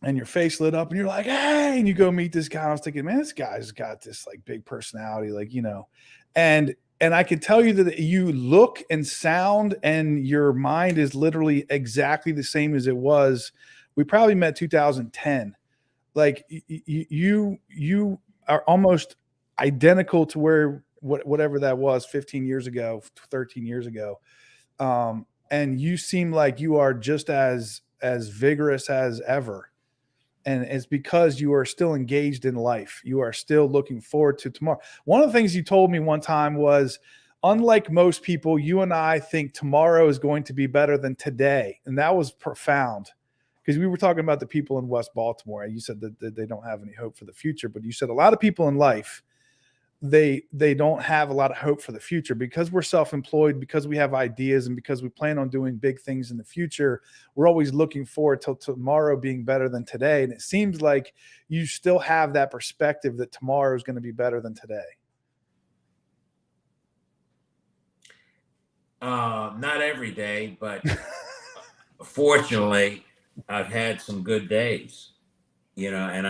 and your face lit up, and you're like, hey, and you go meet this guy. And I was thinking, man, this guy's got this like big personality, like, you know, and I can tell you that you look and sound and your mind is literally exactly the same as it was. We probably met 2010. Like you are almost identical to whatever that was 15 years ago, 13 years ago. And you seem like you are just as vigorous as ever. And it's because you are still engaged in life. You are still looking forward to tomorrow. One of the things you told me one time was, unlike most people, you and I think tomorrow is going to be better than today. And that was profound, because we were talking about the people in West Baltimore. And you said that they don't have any hope for the future. But you said a lot of people in life, they don't have a lot of hope for the future, because we're self-employed, because we have ideas, and because we plan on doing big things in the future. We're always looking forward to tomorrow being better than today. And it seems like you still have that perspective that tomorrow is going to be better than today. Not every day, but fortunately, I've had some good days, you know, and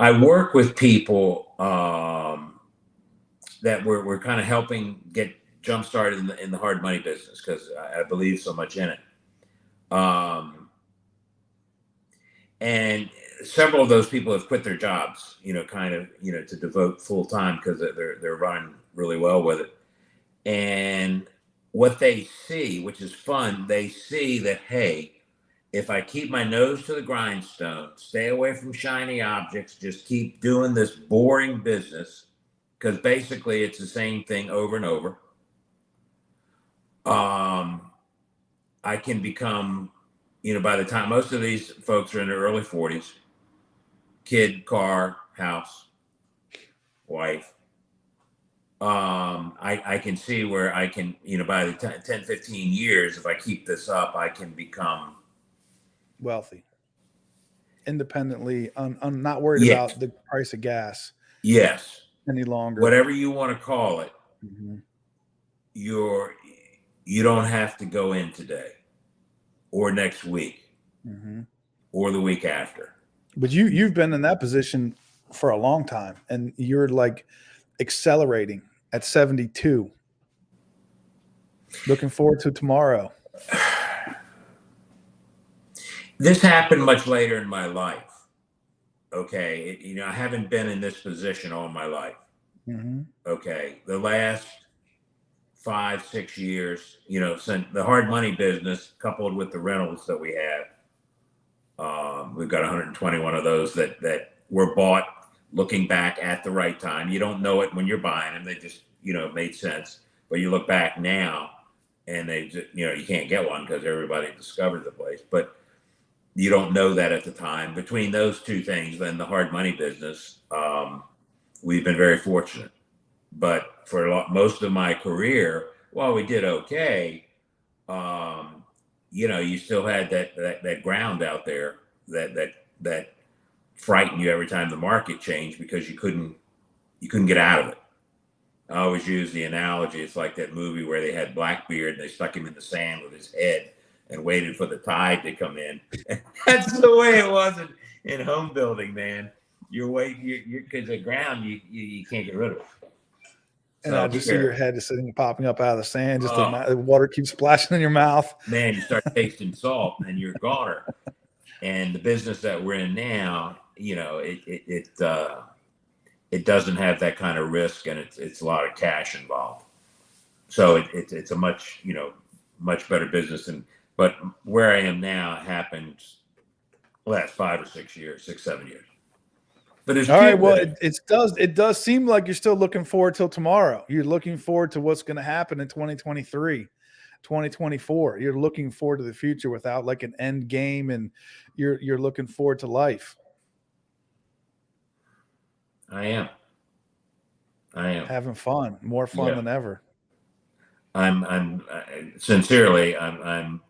I work with people that we're kind of helping get jump started in the hard money business, because I believe so much in it. And several of those people have quit their jobs, you know, kind of, you know, to devote full time, because they're running really well with it. And what they see, which is fun, they see that, hey, if I keep my nose to the grindstone, stay away from shiny objects, just keep doing this boring business, because basically it's the same thing over and over, I can become, you know, by the time most of these folks are in their early 40s, kid, car, house, wife, I can see where I can, you know, by the 10, 15 years, if I keep this up, I can become wealthy, independently, I'm not worried yes, about the price of gas yes, any longer. whatever you want to call it. Mm-hmm. You don't have to go in today or next week, mm-hmm. or the week after. But you've been in that position for a long time, and you're like accelerating at 72. Looking forward to tomorrow. This happened much later in my life. Okay. You know, I haven't been in this position all my life. Mm-hmm. Okay. The last 5, 6 years, you know, since the hard money business coupled with the rentals that we have, we've got 121 of those that were bought looking back at the right time. You don't know it when you're buying them. They just, you know, made sense. But you look back now, and they just, you know, you can't get one because everybody discovered the place. But you don't know that at the time. Between those two things, then the hard money business, we've been very fortunate. But for most of my career, while we did okay, you know, you still had that ground out there that frightened you every time the market changed, because you couldn't get out of it. I always use the analogy. It's like that movie where they had Blackbeard and they stuck him in the sand with his head and waited for the tide to come in. That's the way it was in home building, man. You're waiting, because the ground, you can't get rid of it. And I So just see your here, head just sitting, popping up out of the sand. Just oh, the water keeps splashing in your mouth. man, you start tasting salt and you're goner. And the business that we're in now, it doesn't have that kind of risk, and it's a lot of cash involved. So it's a much better business. But where I am now happened last 5 or 6 years, 6, 7 years. But it's All right. cute Well, with it. it does seem like you're still looking forward till tomorrow. You're looking forward to what's going to happen in 2023, 2024. You're looking forward to the future without like an end game, and you're looking forward to life. I am Having fun, more fun than ever. I'm sincerely, I'm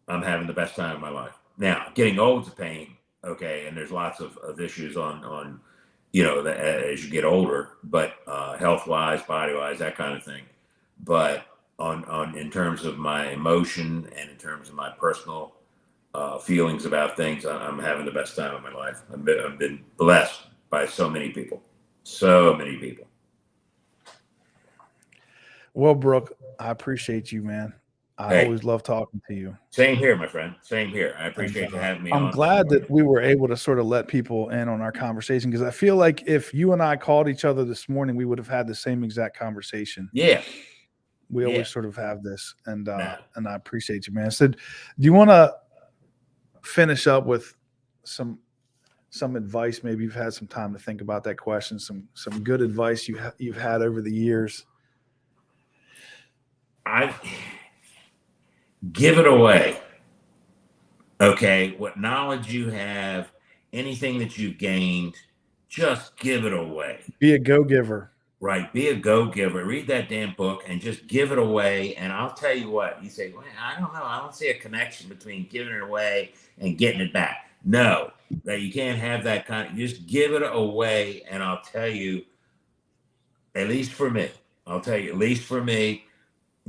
having the best time of my life. Now, getting old is a pain, okay, and there's lots of issues on as you get older, but health wise, body wise, that kind of thing. But on in terms of my emotion and in terms of my personal feelings about things, I'm having the best time of my life. I've been blessed by so many people. Well, Brooke, I appreciate you, man. I always love talking to you. Same here, my friend. Same here. I appreciate you having me on. I'm glad that we were able to sort of let people in on our conversation, because I feel like if you and I called each other this morning, we would have had the same exact conversation. Yeah. We always sort of have this, and I appreciate you, man. So, do you want to finish up with some advice? Maybe you've had some time to think about that question. Some good advice you've had over the years. I give it away. Okay, what knowledge you have, anything that you've gained, just give it away. Be a go-giver. Right, be a go-giver. Read that damn book and just give it away. And I'll tell you what, you say, well, I don't know. I don't see a connection between giving it away and getting it back. No, that you can't have that kind of, just give it away. And I'll tell you, at least for me,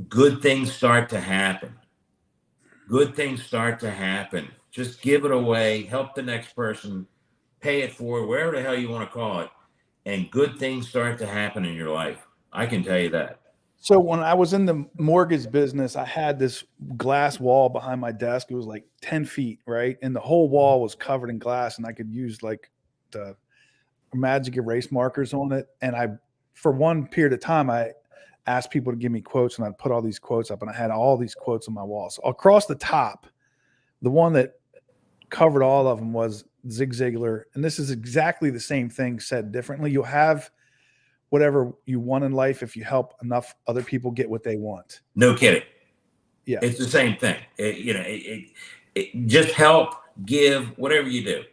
good things start to happen. Good things start to happen. Just give it away, help the next person, pay it forward, wherever the hell you want to call it. And good things start to happen in your life. I can tell you that. So when I was in the mortgage business, I had this glass wall behind my desk. It was like 10 feet, right? And the whole wall was covered in glass, and I could use like the magic erase markers on it. And for one period of time, I asked people to give me quotes, and I'd put all these quotes up, and I had all these quotes on my wall. So across the top, the one that covered all of them was Zig Ziglar. And this is exactly the same thing said differently. You'll have whatever you want in life if you help enough other people get what they want. No kidding. Yeah. It's the same thing. Just help, give, whatever you do.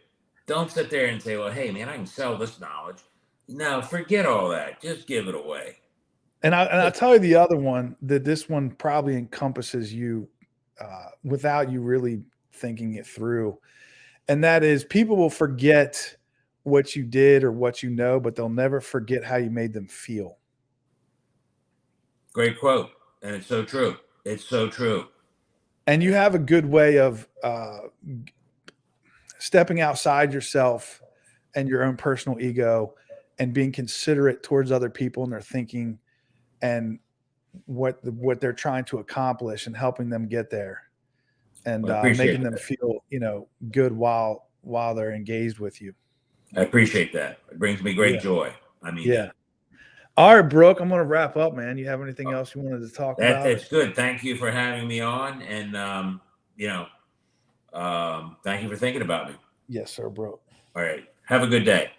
Don't sit there and say, well, hey, man, I can sell this knowledge. No, forget all that. Just give it away. And I'll tell you the other one, that this one probably encompasses you without you really thinking it through. And that is, people will forget what you did or what you know, but they'll never forget how you made them feel. Great quote. And it's so true. It's so true. And you have a good way of stepping outside yourself and your own personal ego and being considerate towards other people and their thinking and what they're trying to accomplish, and helping them get there, and making them feel, good while they're engaged with you. I appreciate that. It brings me great joy. I mean, yeah. All right, Brooke, I'm going to wrap up, man. You have anything else you wanted to talk about? That's good. Thank you for having me on. And, thank you for thinking about me. Yes, sir, Brooke. All right. Have a good day.